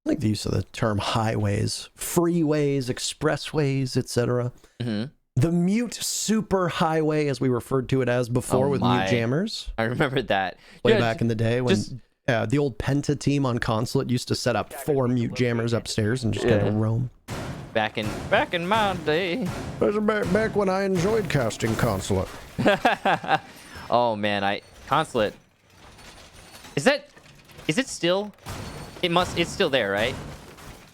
I like the use of the term highways, freeways, expressways, etc. The mute super highway, as we referred to it as before, with mute jammers. I remember that. Way back in the day when the old Penta team on Consulate used to set up 4 mute jammers upstairs and just kind of roam. Back in my day. Back when I enjoyed casting Consulate. Oh man, Consulate. Is it still? It's still there, right?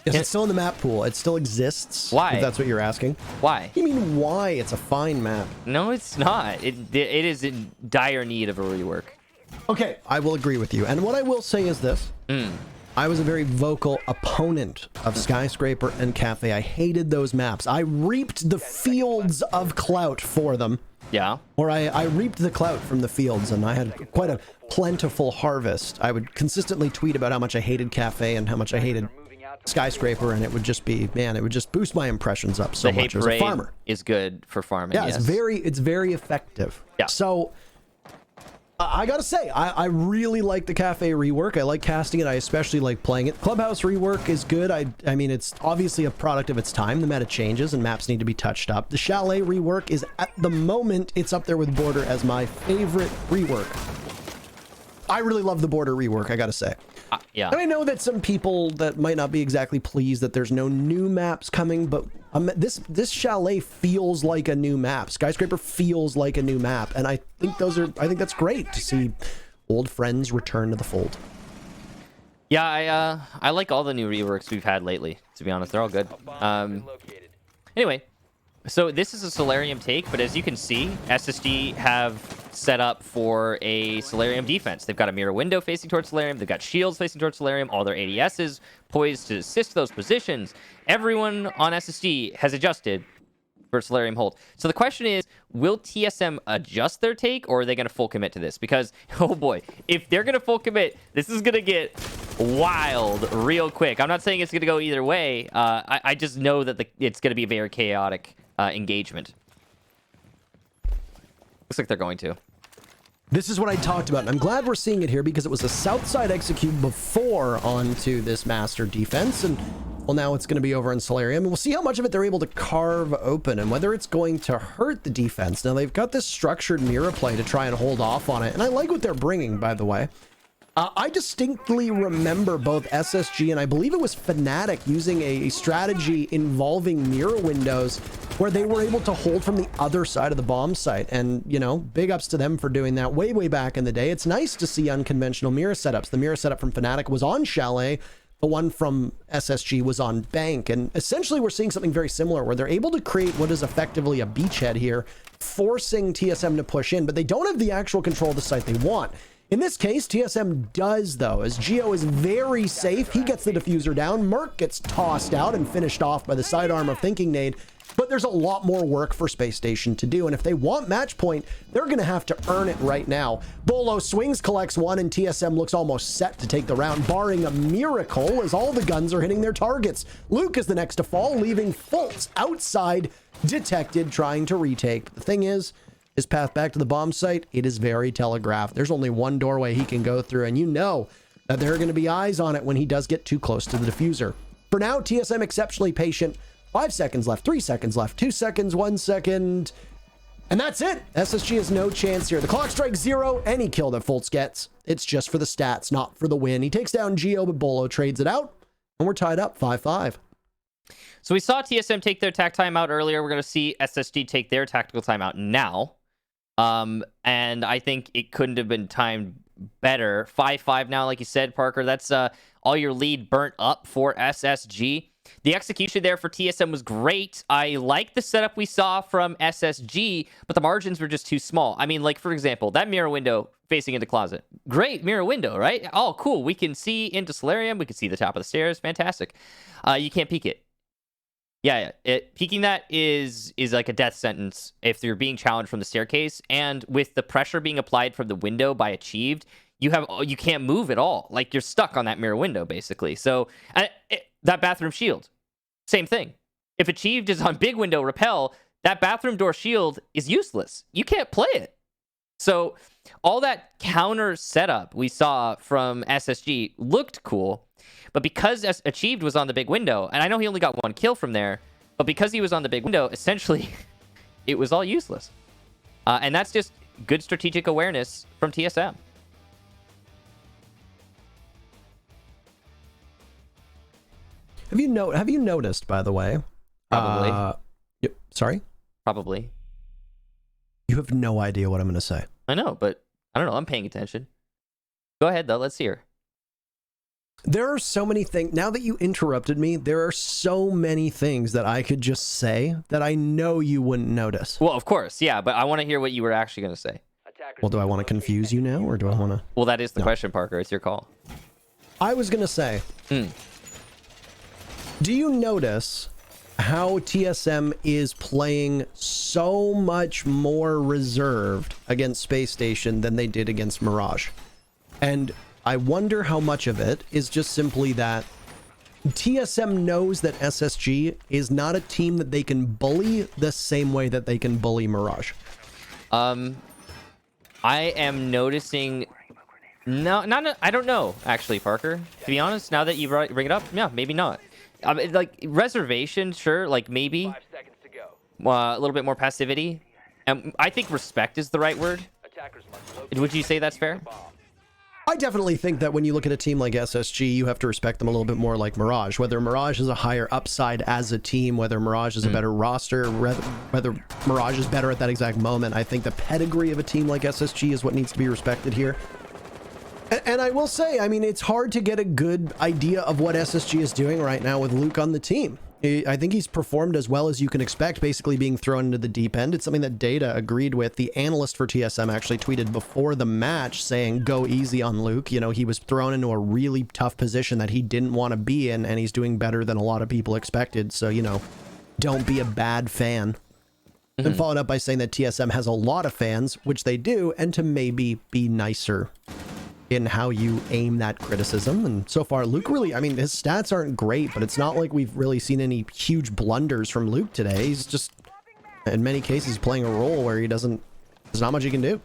Yes, it's still in the map pool. It still exists. Why? If that's what you're asking. Why? You mean why? It's a fine map. No, it's not. It is in dire need of a rework. Okay, I will agree with you. And what I will say is this. I was a very vocal opponent of Skyscraper and Cafe. I hated those maps. I reaped the fields of clout for them. Yeah. Or I reaped the clout from the fields, and I had quite a plentiful harvest. I would consistently tweet about how much I hated Cafe and how much I hated Skyscraper, and it would just be, man, it would just boost my impressions up so much as a farmer. Is good for farming. Yeah, yes. it's very effective. Yeah. So I gotta say, I really like the Cafe rework. I like casting it. I especially like playing it. Clubhouse rework is good. I mean, it's obviously a product of its time. The meta changes and maps need to be touched up. The Chalet rework is, at the moment, it's up there with Border as my favorite rework. I really love the Border rework, I gotta say. Yeah. And I know that some people that might not be exactly pleased that there's no new maps coming, but this Chalet feels like a new map. Skyscraper feels like a new map, and I think that's great to see old friends return to the fold. Yeah, I like all the new reworks we've had lately, to be honest. They're all good. Anyway, So this is a Solarium take, but as you can see, SSG have set up for a Solarium defense. They've got a mirror window facing towards Solarium. They've got shields facing towards Solarium. All their ADSs poised to assist those positions. Everyone on SSG has adjusted for Solarium hold. So the question is, will TSM adjust their take, or are they going to full commit to this? Because, oh boy, if they're going to full commit, this is going to get wild real quick. I'm not saying it's going to go either way. I just know that it's going to be a very chaotic engagement. Looks like they're going to. This is what I talked about, and I'm glad we're seeing it here because it was a south side execute before onto this master defense, and well, now it's going to be over in Solarium, and we'll see how much of it they're able to carve open and whether it's going to hurt the defense. Now, they've got this structured mirror play to try and hold off on it, and I like what they're bringing, by the way. I distinctly remember both SSG and I believe it was Fnatic using a strategy involving mirror windows where they were able to hold from the other side of the bomb site. And, you know, big ups to them for doing that way, way back in the day. It's nice to see unconventional mirror setups. The mirror setup from Fnatic was on Chalet. The one from SSG was on Bank. And essentially we're seeing something very similar where they're able to create what is effectively a beachhead here, forcing TSM to push in, but they don't have the actual control of the site they want. In this case, TSM does, though, as Geo is very safe. He gets the diffuser down. Merc gets tossed out and finished off by the sidearm of Thinking Nade. But there's a lot more work for Spacestation to do, and if they want match point, they're going to have to earn it right now. Bolo swings, collects one, and TSM looks almost set to take the round, barring a miracle as all the guns are hitting their targets. Luke is the next to fall, leaving Fultz outside, detected, trying to retake. But the thing is, his path back to the bomb site, it is very telegraphed. There's only one doorway he can go through, and you know that there are going to be eyes on it when he does get too close to the diffuser. For now, TSM exceptionally patient. 5 seconds left, 3 seconds left, 2 seconds, 1 second, and that's it. SSG has no chance here. The clock strikes 0. Any kill that Fultz gets, it's just for the stats, not for the win. He takes down Geo, but Bolo trades it out, and we're tied up 5-5. So we saw TSM take their tac timeout earlier. We're going to see SSG take their tactical timeout now. And I think it couldn't have been timed better. 5-5 now, like you said, Parker. That's all your lead burnt up for SSG. The execution there for TSM was great. I like the setup we saw from SSG, but the margins were just too small. I mean, like, for example, that mirror window facing into closet. Great mirror window, right? Oh, cool. We can see into Solarium. We can see the top of the stairs. Fantastic. You can't peek it. Yeah, peeking that is like a death sentence if you're being challenged from the staircase, and with the pressure being applied from the window by Achieved, you can't move at all. Like, you're stuck on that mirror window basically. So that bathroom shield, same thing. If Achieved is on big window repel, that bathroom door shield is useless. You can't play it. So all that counter setup we saw from SSG looked cool. But because Achieved was on the big window, and I know he only got 1 kill from there, but because he was on the big window, essentially, it was all useless. And that's just good strategic awareness from TSM. Have you noticed, by the way? Probably. Sorry? Probably. You have no idea what I'm going to say. I know, but I don't know. I'm paying attention. Go ahead, though. Let's hear. There are so many things. Now that you interrupted me, there are so many things that I could just say that I know you wouldn't notice. Well, of course, yeah, but I want to hear what you were actually going to say. Well, do I want to confuse you now, or do I want to? Well, that is the question, Parker. It's your call. I was going to say, do you notice how TSM is playing so much more reserved against Space Station than they did against Mirage? And I wonder how much of it is just simply that TSM knows that SSG is not a team that they can bully the same way that they can bully Mirage. I am noticing... No, I don't know, actually, Parker. To be honest, now that you bring it up, yeah, maybe not. Like, reservation, sure, like, maybe. 5 seconds to go. A little bit more passivity. I think respect is the right word. Would you say that's fair? I definitely think that when you look at a team like SSG, you have to respect them a little bit more like Mirage. Whether Mirage is a higher upside as a team, whether Mirage is a better roster, whether Mirage is better at that exact moment, I think the pedigree of a team like SSG is what needs to be respected here. And I will say, I mean, it's hard to get a good idea of what SSG is doing right now with Luke on the team. I think he's performed as well as you can expect, basically being thrown into the deep end. It's something that Data agreed with. The analyst for TSM actually tweeted before the match saying, go easy on Luke. You know, he was thrown into a really tough position that he didn't want to be in, and he's doing better than a lot of people expected. So, you know, don't be a bad fan. And followed up by saying that TSM has a lot of fans, which they do, and to maybe be nicer in how you aim that criticism. And so far, Luke really, I mean, his stats aren't great, but it's not like we've really seen any huge blunders from Luke today. He's just, in many cases, playing a role where there's not much he can do.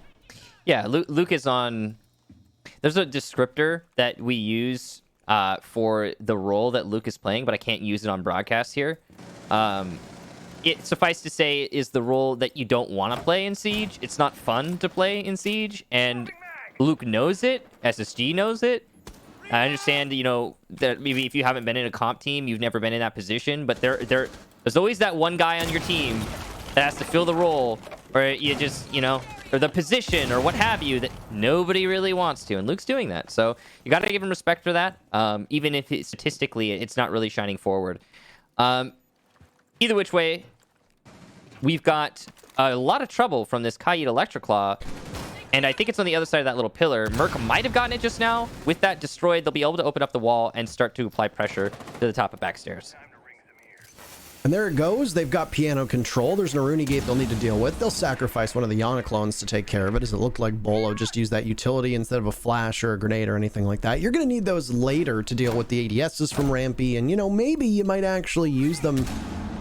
Yeah, Luke is on... There's a descriptor that we use for the role that Luke is playing, but I can't use it on broadcast here. It suffice to say is the role that you don't want to play in Siege. It's not fun to play in Siege, and Luke knows it. SSG knows it. I understand, you know, that maybe if you haven't been in a comp team, you've never been in that position, but there's always that one guy on your team that has to fill the role, or you just, you know, or the position or what have you that nobody really wants to, and Luke's doing that. So you got to give him respect for that, even if statistically it's not really shining forward. Either which way, we've got a lot of trouble from this Kaid Electroclaw, and I think it's on the other side of that little pillar. Merc might have gotten it just now. With that destroyed, they'll be able to open up the wall and start to apply pressure to the top of backstairs. And there it goes. They've got piano control. There's an Aruni gate they'll need to deal with. They'll sacrifice one of the Yana clones to take care of it, as it looked like Bolo just used that utility instead of a flash or a grenade or anything like that. You're going to need those later to deal with the ADSs from Rampy, and, you know, maybe you might actually use them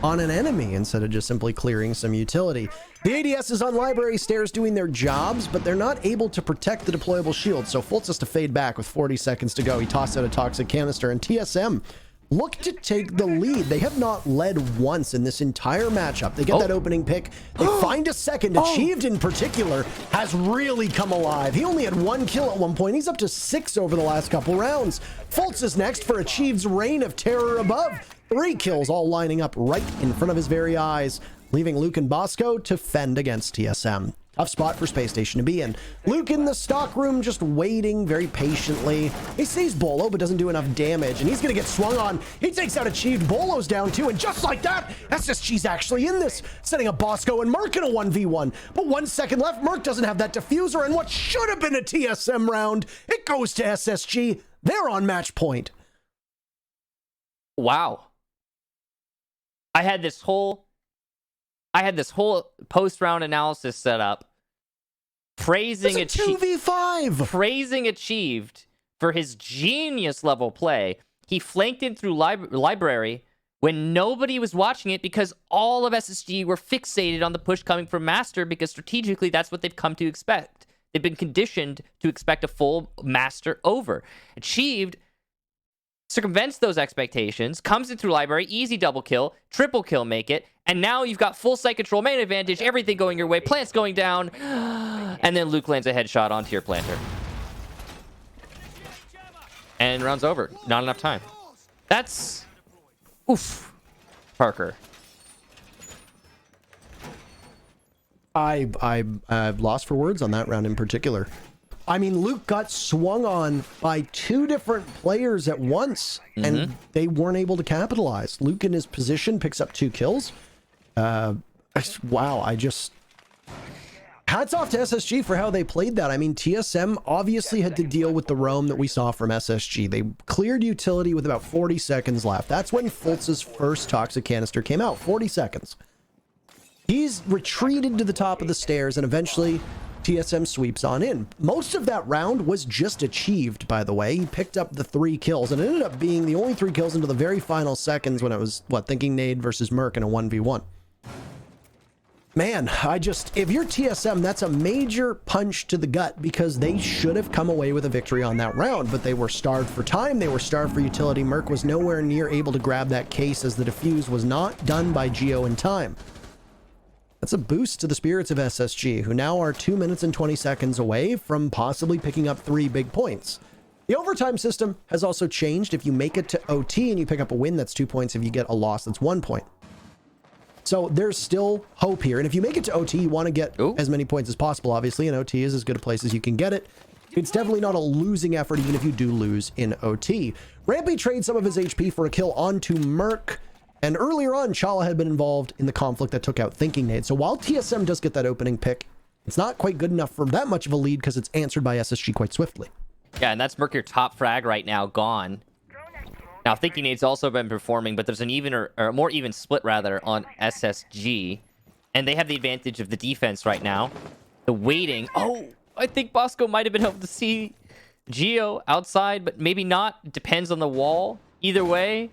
on an enemy instead of just simply clearing some utility. The ADS is on library stairs doing their jobs, but they're not able to protect the deployable shield, so Fultz has to fade back with 40 seconds to go. He tossed out a toxic canister, and TSM look to take the lead. They have not led once in this entire matchup. They get that opening pick. They find a second. Achieved in particular has really come alive. He only had 1 kill at one point. He's up to 6 over the last couple rounds. Fultz is next for Achieved's reign of terror above. 3 kills all lining up right in front of his very eyes, leaving Luke and Bosco to fend against TSM. Tough spot for Spacestation to be in. Luke in the stock room just waiting very patiently. He sees Bolo but doesn't do enough damage, and he's going to get swung on. He takes out Achieved. Bolo's down too, and just like that, SSG's actually in this, setting up Bosco and Merc in a 1v1. But 1 second left. Merc doesn't have that diffuser, and what should have been a TSM round, it goes to SSG. They're on match point. Wow. I had this whole post-round analysis set up, praising It's a 2v5, praising Achieved for his genius level play. He flanked in through library when nobody was watching it because all of SSG were fixated on the push coming from Master, because strategically that's what they've come to expect. They've been conditioned to expect a full Master over. Achieved circumvents those expectations, comes in through library, easy double kill, triple kill make it, and now you've got full site control, main advantage, everything going your way, plants going down, and then Luke lands a headshot onto your planter. And round's over. Not enough time. That's... oof. Parker. I've lost for words on that round in particular. I mean, Luke got swung on by 2 different players at once, and they weren't able to capitalize. Luke in his position picks up 2 kills. Wow, hats off to SSG for how they played that. I mean, TSM obviously had to deal with the roam that we saw from SSG. They cleared utility with about 40 seconds left. That's when Fultz's first toxic canister came out, 40 seconds. He's retreated to the top of the stairs, and eventually TSM sweeps on in. Most of that round was just Achieved, by the way. He picked up the 3 kills, and it ended up being the only 3 kills into the very final seconds when it was, Thinking Nade versus Merc in a 1v1. Man, if you're TSM, that's a major punch to the gut, because they should have come away with a victory on that round, but they were starved for time, they were starved for utility. Merc was nowhere near able to grab that case, as the defuse was not done by Geo in time. That's a boost to the spirits of SSG, who now are 2 minutes and 20 seconds away from possibly picking up 3 big points. The overtime system has also changed. If you make it to OT and you pick up a win, that's 2 points. If you get a loss, that's 1 point. So there's still hope here. And if you make it to OT, you want to get as many points as possible, obviously, and OT is as good a place as you can get it. It's definitely not a losing effort, even if you do lose in OT. Rampy trades some of his HP for a kill onto Merc. And earlier on, Chala had been involved in the conflict that took out Thinking Nade. So while TSM does get that opening pick, it's not quite good enough for that much of a lead because it's answered by SSG quite swiftly. Yeah, and that's Merc, top frag right now, gone. Now, Thinking Nade's also been performing, but there's an even or a more even split, rather, on SSG. And they have the advantage of the defense right now. The waiting. Oh, I think Bosco might have been able to see Geo outside, but maybe not. Depends on the wall. Either way,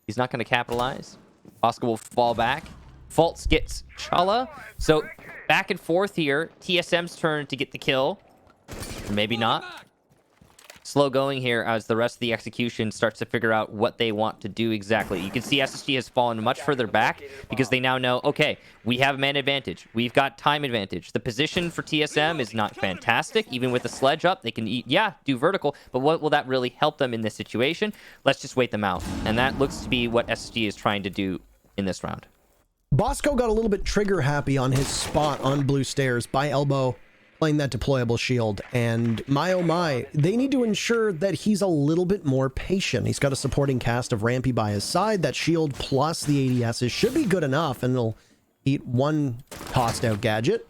he's not going to capitalize. Bosco will fall back. Fultz gets Chala. So back and forth here. TSM's turn to get the kill. Or maybe not. Slow going here as the rest of the execution starts to figure out what they want to do exactly. You can see SSG has fallen much further back because they now know, okay, we have man advantage. We've got time advantage. The position for TSM is not fantastic. Even with the sledge up, they can, do vertical, but what will that really help them in this situation? Let's just wait them out. And that looks to be what SSG is trying to do in this round. Bosco got a little bit trigger happy on his spot on blue stairs by elbow, playing that deployable shield, and my oh my, they need to ensure that he's a little bit more patient. He's got a supporting cast of Rampy by his side. That shield plus the ADSs should be good enough, and it'll eat one tossed out gadget.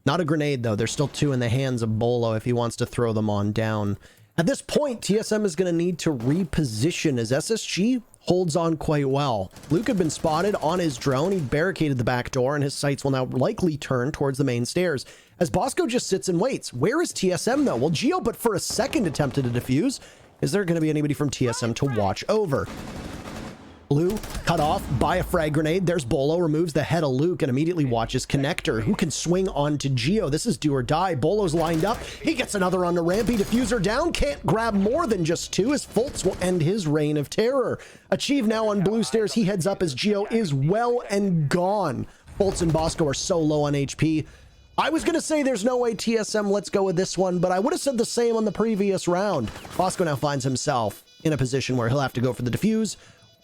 Not a grenade though. There's still two in the hands of Bolo if he wants to throw them on down. At this point, TSM is going to need to reposition as SSG holds on quite well. Luke had been spotted on his drone. He barricaded the back door, and his sights will now likely turn towards the main stairs as Bosco just sits and waits. Where is TSM though? Well, Geo, but for a second, attempted to defuse. Is there going to be anybody from TSM to watch over? Blue cut off by a frag grenade. There's Bolo, removes the head of Luke and immediately watches Connector, who can swing onto Geo. This is do or die. Bolo's lined up. He gets another on the Rampy. Diffuser down. Can't grab more than just two as Fultz will end his reign of terror. Achieve now on blue stairs. He heads up as Geo is well and gone. Fultz and Bosco are so low on HP. I was going to say there's no way TSM lets go with this one, but I would have said the same on the previous round. Bosco now finds himself in a position where he'll have to go for the defuse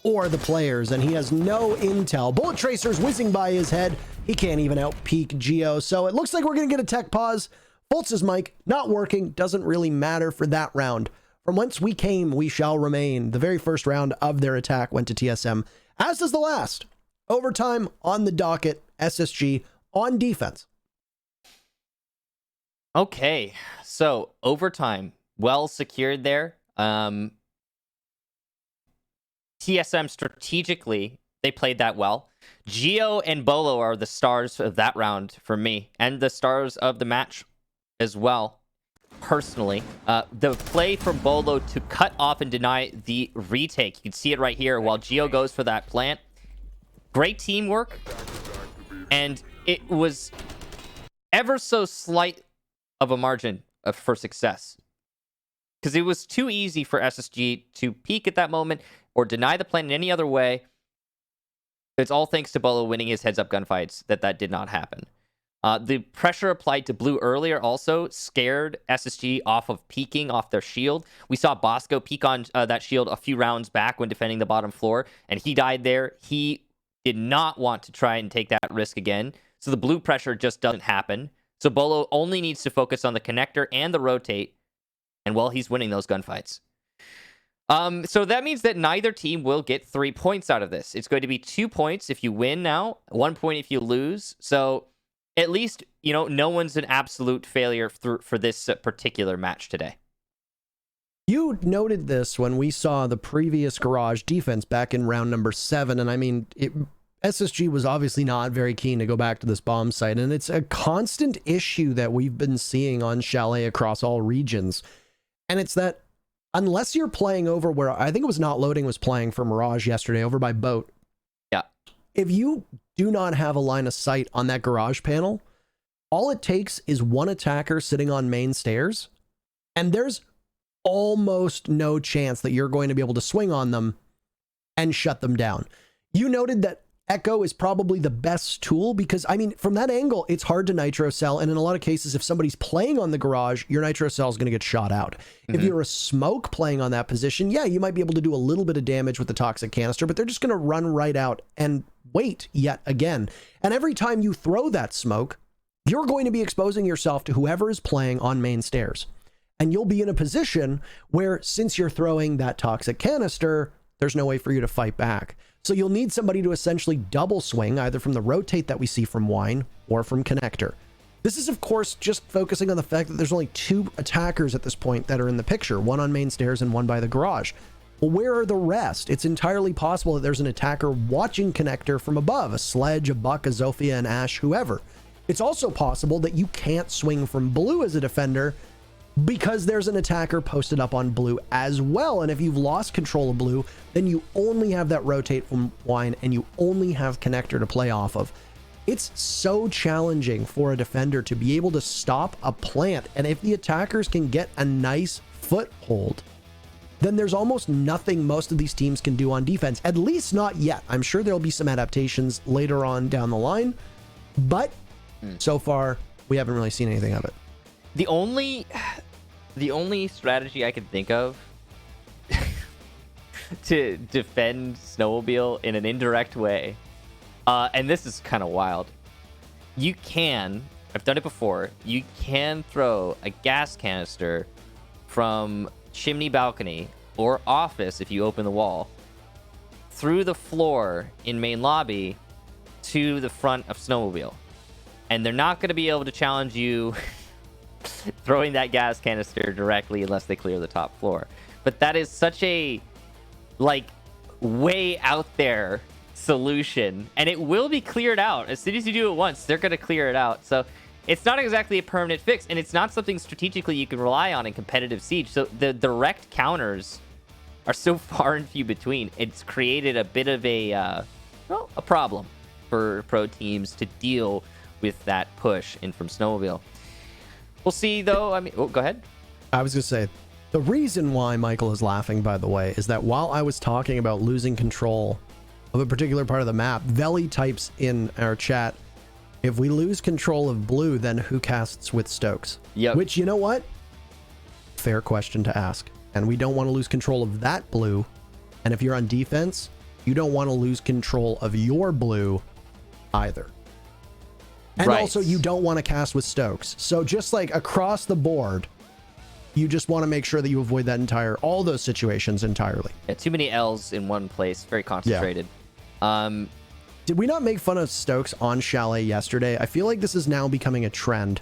or the players, and he has no intel. Bullet tracers whizzing by his head. He can't even out-peek Geo, so it looks like we're going to get a tech pause. Fultz's mic not working. Doesn't really matter for that round. From whence we came, we shall remain. The very first round of their attack went to TSM, as does the last. Overtime on the docket. SSG on defense. Okay, so overtime, well secured there. TSM strategically, they played that well. Geo and Bolo are the stars of that round for me, and the stars of the match as well, personally. The play from Bolo to cut off and deny the retake. You can see it right here while Geo goes for that plant. Great teamwork, and it was ever so slight of a margin for success, because it was too easy for SSG to peek at that moment or deny the plan in any other way. It's all thanks to Bolo winning his heads-up gunfights that did not happen. The pressure applied to blue earlier also scared SSG off of peeking off their shield. We saw Bosco peek on that shield a few rounds back when defending the bottom floor, and he died there. He did not want to try and take that risk again, so the blue pressure just doesn't happen. So Bolo only needs to focus on the connector and the rotate, and well, he's winning those gunfights. So that means that neither team will get 3 points out of this. It's going to be 2 points if you win now, 1 point if you lose. So at least, no one's an absolute failure for this particular match today. You noted this when we saw the previous Garage defense back in round number 7, and I mean, SSG was obviously not very keen to go back to this bomb site, and it's a constant issue that we've been seeing on Chalet across all regions, and it's that unless you're playing over where I think it was Not Loading was playing for Mirage yesterday over by boat. Yeah. If you do not have a line of sight on that garage panel, all it takes is one attacker sitting on main stairs, and there's almost no chance that you're going to be able to swing on them and shut them down. You noted that Echo is probably the best tool because, I mean, from that angle, it's hard to nitro cell. And in a lot of cases, if somebody's playing on the garage, your nitro cell is going to get shot out. Mm-hmm. If you're a smoke playing on that position, yeah, you might be able to do a little bit of damage with the toxic canister, but they're just going to run right out and wait yet again. And every time you throw that smoke, you're going to be exposing yourself to whoever is playing on main stairs. And you'll be in a position where, since you're throwing that toxic canister, there's no way for you to fight back. So you'll need somebody to essentially double swing, either from the rotate that we see from Wine or from Connector. This is, of course, just focusing on the fact that there's only 2 attackers at this point that are in the picture, one on main stairs and one by the garage. Well, where are the rest? It's entirely possible that there's an attacker watching Connector from above, a Sledge, a Buck, a Zofia, an Ash, whoever. It's also possible that you can't swing from blue as a defender because there's an attacker posted up on blue as well. And if you've lost control of blue, then you only have that rotate from Wine and you only have Connector to play off of. It's so challenging for a defender to be able to stop a plant. And if the attackers can get a nice foothold, then there's almost nothing most of these teams can do on defense, at least not yet. I'm sure there'll be some adaptations later on down the line, but so far we haven't really seen anything of it. The only strategy I can think of to defend Snowmobile in an indirect way, and this is kind of wild. You can, I've done it before, you can throw a gas canister from chimney balcony or office, if you open the wall, through the floor in main lobby to the front of Snowmobile. And they're not going to be able to challenge you throwing that gas canister directly unless they clear the top floor. But that is such a, like, way out there solution, and it will be cleared out. As soon as you do it once, they're going to clear it out. So it's not exactly a permanent fix, and it's not something strategically you can rely on in competitive Siege. So the direct counters are so far and few between. It's created a bit of a problem for pro teams to deal with that push in from Snowmobile. We'll see, though. I mean, go ahead. I was going to say, the reason why Michael is laughing, by the way, is that while I was talking about losing control of a particular part of the map, Veli types in our chat, if we lose control of blue, then who casts with Stokes? Yep. Which, you know what? Fair question to ask. And we don't want to lose control of that blue. And if you're on defense, you don't want to lose control of your blue either. And right. Also, you don't want to cast with Stokes. So just like across the board, you just want to make sure that you avoid all those situations entirely. Yeah, too many L's in one place. Very concentrated. Yeah. Did we not make fun of Stokes on Chalet yesterday? I feel like this is now becoming a trend.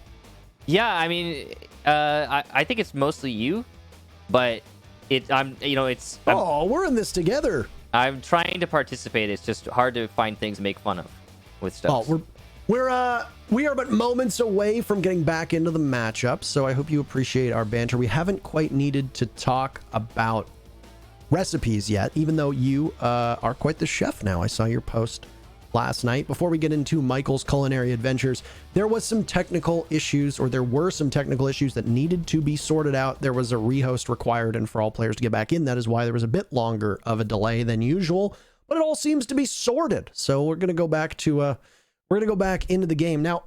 Yeah, I mean, I think it's mostly you, but we're in this together. I'm trying to participate. It's just hard to find things to make fun of with Stokes. Oh, we are but moments away from getting back into the matchup, so I hope you appreciate our banter. We haven't quite needed to talk about recipes yet, even though you are quite the chef now. I saw your post last night. Before we get into Michael's culinary adventures, there were some technical issues that needed to be sorted out. There was a rehost required, and for all players to get back in, that is why there was a bit longer of a delay than usual, but it all seems to be sorted. So we're going to go back into the game. Now,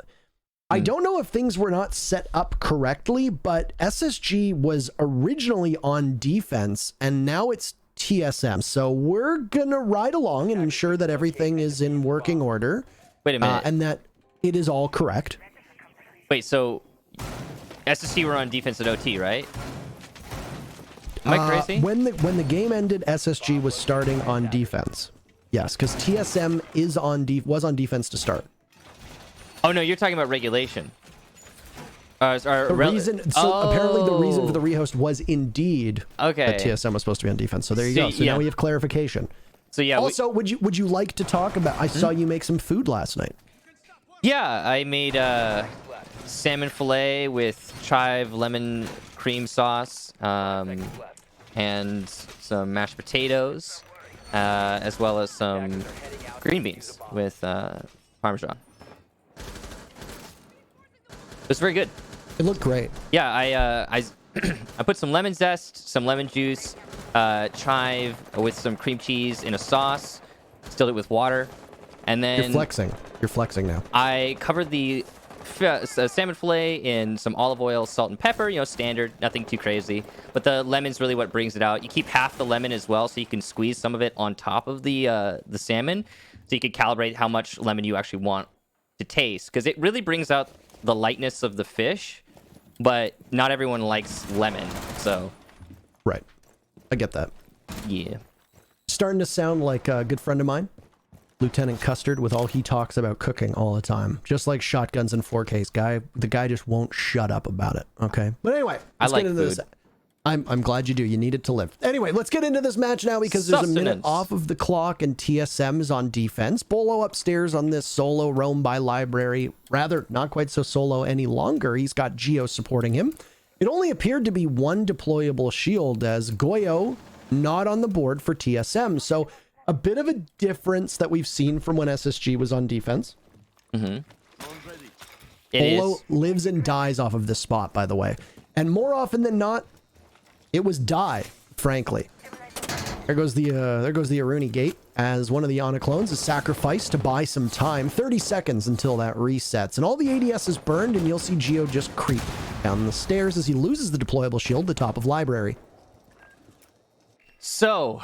I don't know if things were not set up correctly, but SSG was originally on defense and now it's TSM. So we're going to ride along and ensure that everything is in working order. Wait a minute. And that it is all correct. Wait, so SSG were on defense at OT, right? Am I crazy? When the game ended, SSG was starting on defense. Yes, because TSM was on defense to start. Oh no, you're talking about regulation. Apparently the reason for the rehost was indeed that TSM was supposed to be on defense. So there you go. So now we have clarification. So yeah. Also, would you like to talk about? I saw you make some food last night. Yeah, I made salmon fillet with chive lemon cream sauce, and some mashed potatoes, as well as some green beans with Parmesan. It was very good. It looked great. Yeah, I put some lemon zest, some lemon juice, chive with some cream cheese in a sauce, stilled it with water, and then... You're flexing now. I covered the salmon fillet in some olive oil, salt, and pepper, standard, nothing too crazy. But the lemon's really what brings it out. You keep half the lemon as well, so you can squeeze some of it on top of the salmon, so you can calibrate how much lemon you actually want to taste, because it really brings out the lightness of the fish, but not everyone likes lemon, so... Right. I get that. Yeah. Starting to sound like a good friend of mine, Lieutenant Custard, with all he talks about cooking all the time. Just like shotguns and 4Ks. The guy just won't shut up about it. Okay. But anyway, I like get into food. this. I'm glad you do. You need it to live. Anyway, let's get into this match now because there's a minute off of the clock and TSM is on defense. Bolo upstairs on this solo roam by library. Rather, not quite so solo any longer. He's got Geo supporting him. It only appeared to be one deployable shield as Goyo not on the board for TSM. So a bit of a difference that we've seen from when SSG was on defense. Bolo lives and dies off of this spot, by the way. And more often than not, it was die, frankly. There goes the Aruni gate as one of the Ana clones is sacrificed to buy some time. 30 seconds until that resets. And all the ADS is burned, and you'll see Geo just creep down the stairs as he loses the deployable shield at the top of library. So,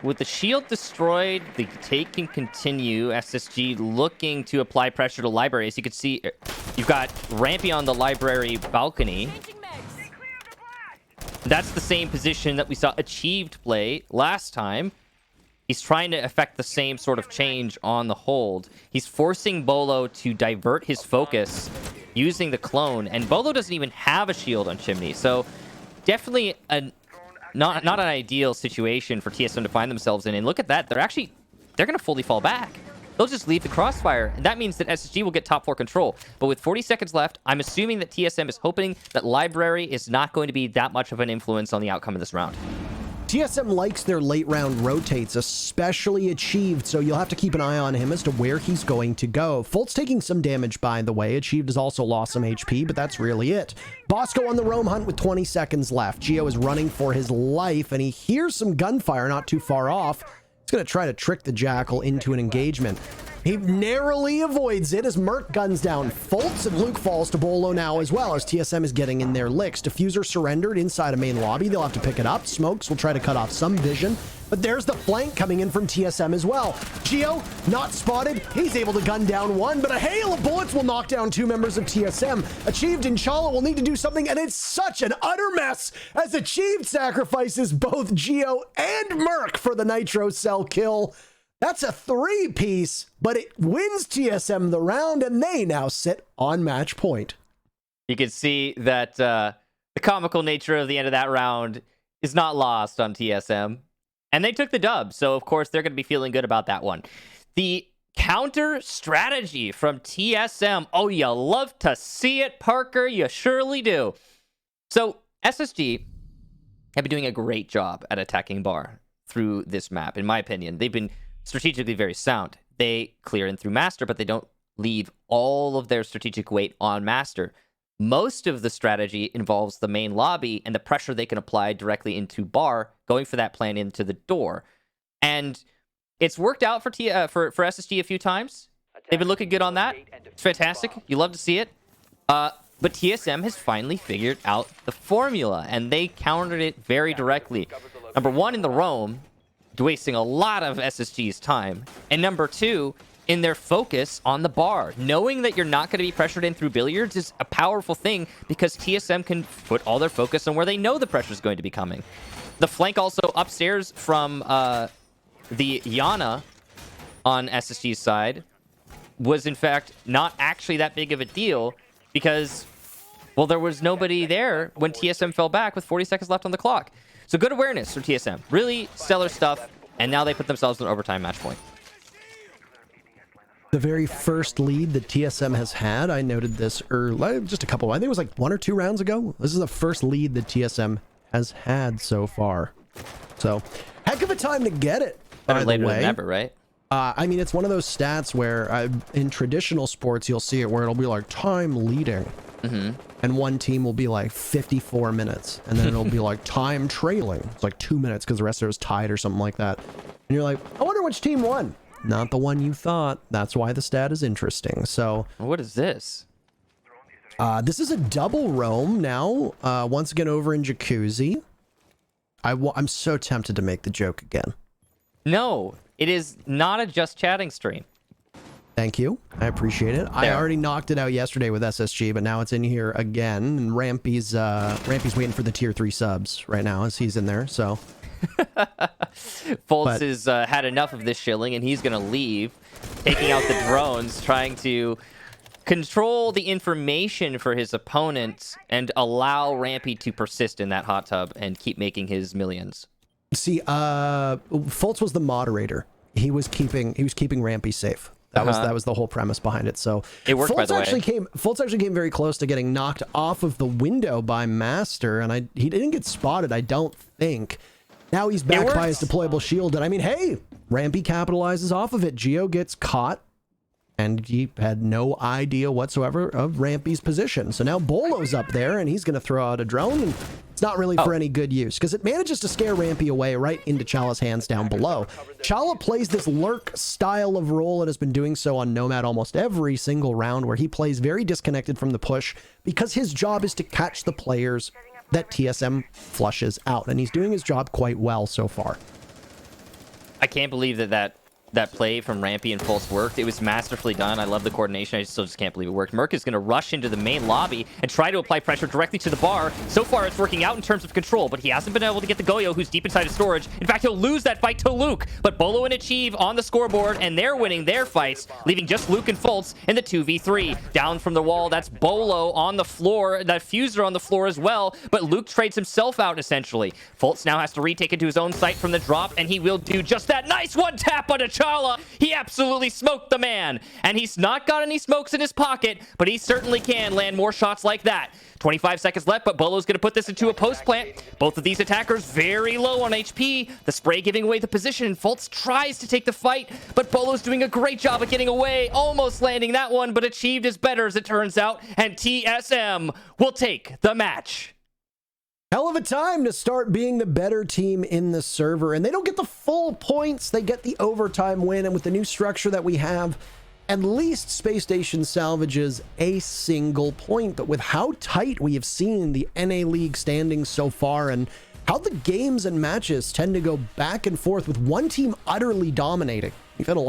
with the shield destroyed, the take can continue. SSG looking to apply pressure to library. As you can see, you've got Rampy on the library balcony. That's the same position that we saw Achieved play last time. He's trying to affect the same sort of change on the hold. He's forcing Bolo to divert his focus using the clone, and Bolo doesn't even have a shield on Chimney. So definitely not an ideal situation for TSM to find themselves in. And look at that, they're going to fully fall back. They'll just leave the crossfire, and that means that SSG will get top floor control. But with 40 seconds left, I'm assuming that TSM is hoping that library is not going to be that much of an influence on the outcome of this round. TSM likes their late round rotates, especially Achieved, so you'll have to keep an eye on him as to where he's going to go. Fult's taking some damage, by the way. Achieved has also lost some HP, but that's really it. Bosco on the roam hunt with 20 seconds left. Geo is running for his life, and he hears some gunfire not too far off. He's going to try to trick the Jackal into an engagement. He narrowly avoids it as Merc guns down Fultz, and Luke falls to Bolo now as well as TSM is getting in their licks. Diffuser surrendered inside a main lobby. They'll have to pick it up. Smokes will try to cut off some vision, but there's the flank coming in from TSM as well. Geo, not spotted. He's able to gun down one, but a hail of bullets will knock down two members of TSM. Achieved and Chala will need to do something, and it's such an utter mess as Achieved sacrifices both Geo and Merc for the Nitro Cell kill. That's a three-piece, but it wins TSM the round, and they now sit on match point. You can see that the comical nature of the end of that round is not lost on TSM. And they took the dub, so of course they're going to be feeling good about that one. The counter strategy from TSM. Oh, you love to see it, Parker. You surely do. So SSG have been doing a great job at attacking bar through this map, in my opinion. They've been strategically very sound. They clear in through Master, but they don't leave all of their strategic weight on Master. Most of the strategy involves the main lobby and the pressure they can apply directly into bar, going for that plan into the door. And it's worked out for SSG a few times. They've been looking good on that. It's fantastic. You love to see it. But TSM has finally figured out the formula, and they countered it very directly. Number one, in the roam, wasting a lot of SSG's time. And number two, in their focus on the bar. Knowing that you're not going to be pressured in through billiards is a powerful thing because TSM can put all their focus on where they know the pressure is going to be coming. The flank also upstairs from the Yana on SSG's side was in fact not actually that big of a deal because, well, there was nobody there when TSM fell back with 40 seconds left on the clock. So good awareness from TSM. Really stellar stuff. And now they put themselves in an overtime match point. The very first lead that TSM has had, I noted this early, just a couple, I think it was like 1 or 2 rounds ago. This is the first lead that TSM has had so far. So, heck of a time to get it, by the way. Than never, right? I mean, it's one of those stats where in traditional sports, you'll see it where it'll be like time leading. And one team will be like 54 minutes. And then it'll be like time trailing. It's like 2 minutes because the rest of it was tied or something like that. And you're like, I wonder which team won. Not the one you thought. That's why the stat is interesting. So what is this? This is a double roam now. Once again over in Jacuzzi. I'm so tempted to make the joke again. No, it is not a just chatting stream. Thank you. I appreciate it. I already knocked it out yesterday with SSG, but now it's in here again. And Rampy's waiting for the tier 3 subs right now as he's in there. So Fultz has had enough of this shilling, and he's going to leave, taking out the drones, trying to control the information for his opponents and allow Rampy to persist in that hot tub and keep making his millions. See, Fultz was the moderator. He was keeping Rampy safe. That was the whole premise behind it. So it worked, by the way. Fultz actually came very close to getting knocked off of the window by Master, and he didn't get spotted, I don't think. Now he's back by his deployable shield, and I mean, hey, Rampy capitalizes off of it. Geo gets caught, and he had no idea whatsoever of Rampy's position. So now Bolo's up there, and he's going to throw out a drone, and it's not really for any good use, because it manages to scare Rampy away right into Chala's hands down below. Chala plays this lurk style of role and has been doing so on Nomad almost every single round, where he plays very disconnected from the push, because his job is to catch the players that TSM flushes out, and he's doing his job quite well so far. I can't believe that play from Rampy and Fultz worked. It was masterfully done. I love the coordination. I still just can't believe it worked. Merc is going to rush into the main lobby and try to apply pressure directly to the bar. So far, it's working out in terms of control, but he hasn't been able to get the Goyo, who's deep inside his storage. In fact, he'll lose that fight to Luke, but Bolo and Achieve on the scoreboard, and they're winning their fights, leaving just Luke and Fultz in the 2v3. Down from the wall, that's Bolo on the floor, that Fuser on the floor as well, but Luke trades himself out, essentially. Fultz now has to retake into his own site from the drop, and he will do just that. Nice one tap on Chala. He absolutely smoked the man, and he's not got any smokes in his pocket, but he certainly can land more shots like that. 25 seconds left, but Bolo's going to put this into a post plant. Both of these attackers very low on HP. The spray giving away the position, and Fultz tries to take the fight, but Bolo's doing a great job of getting away, almost landing that one, but Achieved is better as it turns out, and TSM will take the match. Hell of a time to start being the better team in the server, and they don't get the full points. They get the overtime win, and with the new structure that we have, at least Space Station salvages a single point. But with how tight we have seen the NA League standings so far, and how the games and matches tend to go back and forth with one team utterly dominating, we've had a lot